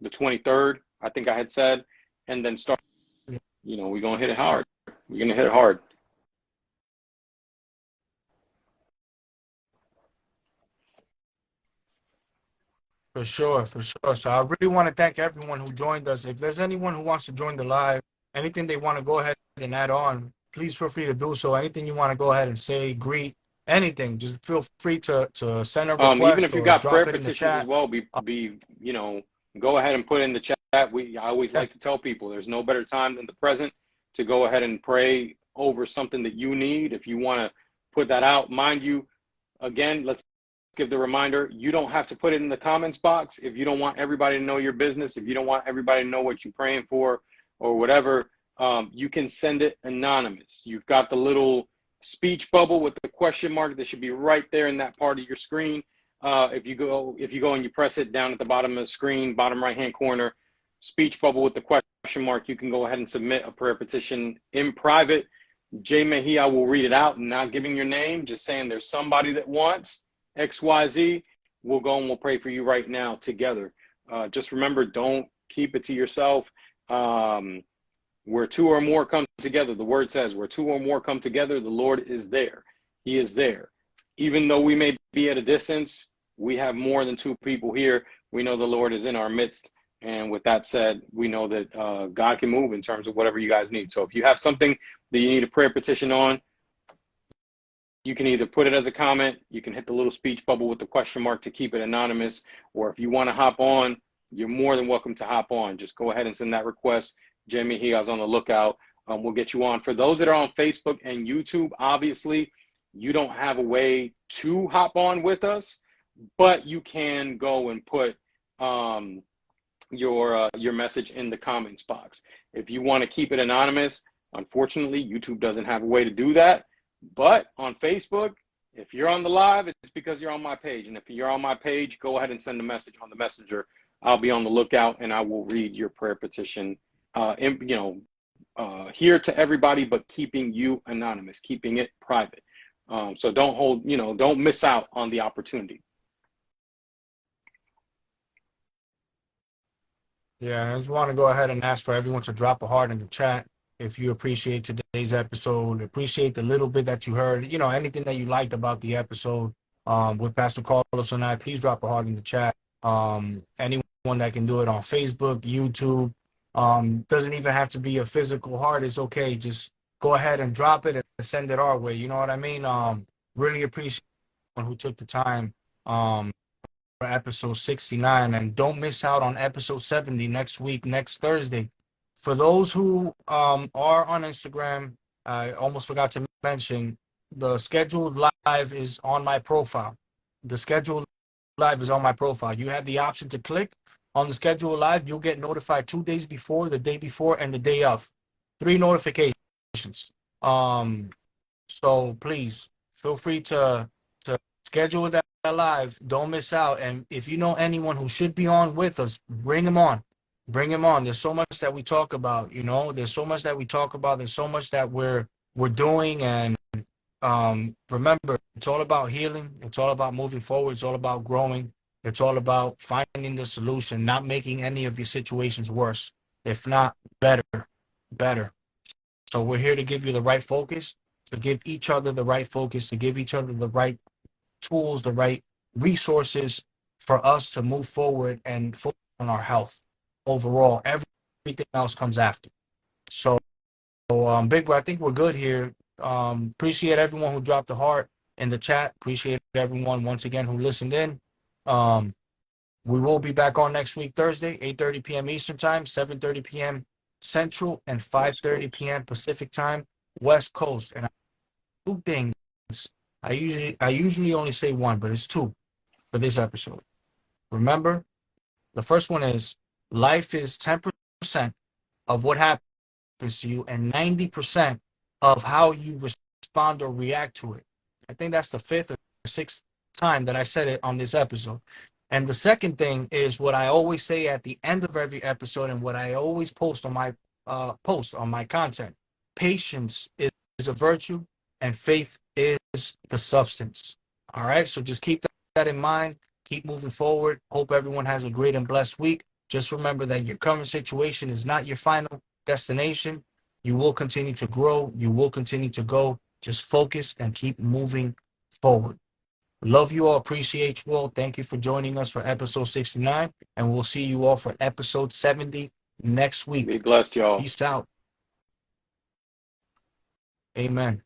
23rd, I think I had said, and then start. We're gonna hit it hard. We're gonna hit it hard. for sure, for sure. So I really want to thank everyone who joined us. If there's anyone who wants to join the live, anything they want to go ahead and add on, please feel free to do so. Anything you want to go ahead and say, greet, anything, just feel free to send a Even request if you or got drop prayer it in the petitions as chat. well, go ahead and put in the chat. I always like to tell people there's no better time than the present to go ahead and pray over something that you need. If you want to put that out, mind you, again, let's give the reminder, you don't have to put it in the comments box. If you don't want everybody to know your business, if you don't want everybody to know what you're praying for or whatever, you can send it anonymous. You've got the little speech bubble with the question mark that should be right there in that part of your screen. If you go and you press it down at the bottom of the screen, bottom right hand corner, speech bubble with the question mark, you can go ahead and submit a prayer petition in private. Jay Mejia will read it out, not giving your name, just saying there's somebody that wants XYZ. We'll go and we'll pray for you right now together. Just remember, don't keep it to yourself. Where two or more come together, the word says, where two or more come together, the Lord is there. He is there. Even though we may be at a distance, we have more than two people here. We know the Lord is in our midst. And with that said, we know that God can move in terms of whatever you guys need. So if you have something that you need a prayer petition on, you can either put it as a comment, you can hit the little speech bubble with the question mark to keep it anonymous, or if you want to hop on, you're more than welcome to hop on. Just go ahead and send that request. Jamie Higa's on the lookout. We'll get you on. For those that are on Facebook and YouTube, obviously, you don't have a way to hop on with us, but you can go and put your message in the comments box. If you want to keep it anonymous, unfortunately, YouTube doesn't have a way to do that. But on Facebook, if you're on the live, it's because you're on my page. And if you're on my page, go ahead and send a message on the messenger. I'll be on the lookout and I will read your prayer petition, here to everybody, but keeping you anonymous, keeping it private. So don't miss out on the opportunity. Yeah, I just want to go ahead and ask for everyone to drop a heart in the chat if you appreciate today's episode, appreciate the little bit that you heard, anything that you liked about the episode with Pastor Carlos and I, please drop a heart in the chat. Anyone that can do it on Facebook, YouTube, doesn't even have to be a physical heart. It's okay. Just go ahead and drop it and send it our way. You know what I mean? Really appreciate everyone who took the time for episode 69, and don't miss out on episode 70 next week, next Thursday. For those who are on Instagram, I almost forgot to mention the scheduled live is on my profile. The scheduled live is on my profile. You have the option to click on the scheduled live. You'll get notified 2 days before, the day before, and the day of. 3 notifications. So please feel free to schedule that live. Don't miss out. And if you know anyone who should be on with us, bring them on. Bring them on. There's so much that we talk about. There's so much that we talk about. There's so much that we're doing. And remember, it's all about healing. It's all about moving forward. It's all about growing. It's all about finding the solution, not making any of your situations worse. If not, better. So we're here to give you the right focus, to give each other the right focus, to give each other the right tools, the right resources for us to move forward and focus on our health overall. Everything else comes after. So Big Bro, I think we're good here. Appreciate everyone who dropped a heart. in the chat. Appreciate everyone once again who listened in. We will be back on next week, Thursday, 8:30 p.m. Eastern Time, 7:30 p.m. Central, and 5:30 p.m. Pacific Time, West Coast. And two things. I usually only say one, but it's two for this episode. Remember, the first one is life is 10% of what happens to you and 90% of how you respond or react to it. I think that's the fifth or sixth time that I said it on this episode. And the second thing is what I always say at the end of every episode and what I always post on my content. Patience is a virtue and faith is the substance. All right. So just keep that in mind. Keep moving forward. Hope everyone has a great and blessed week. Just remember that your current situation is not your final destination. You will continue to grow. You will continue to go. Just focus and keep moving forward. Love you all. Appreciate you all. Thank you for joining us for episode 69. And we'll see you all for episode 70 next week. Be blessed, y'all. Peace out. Amen.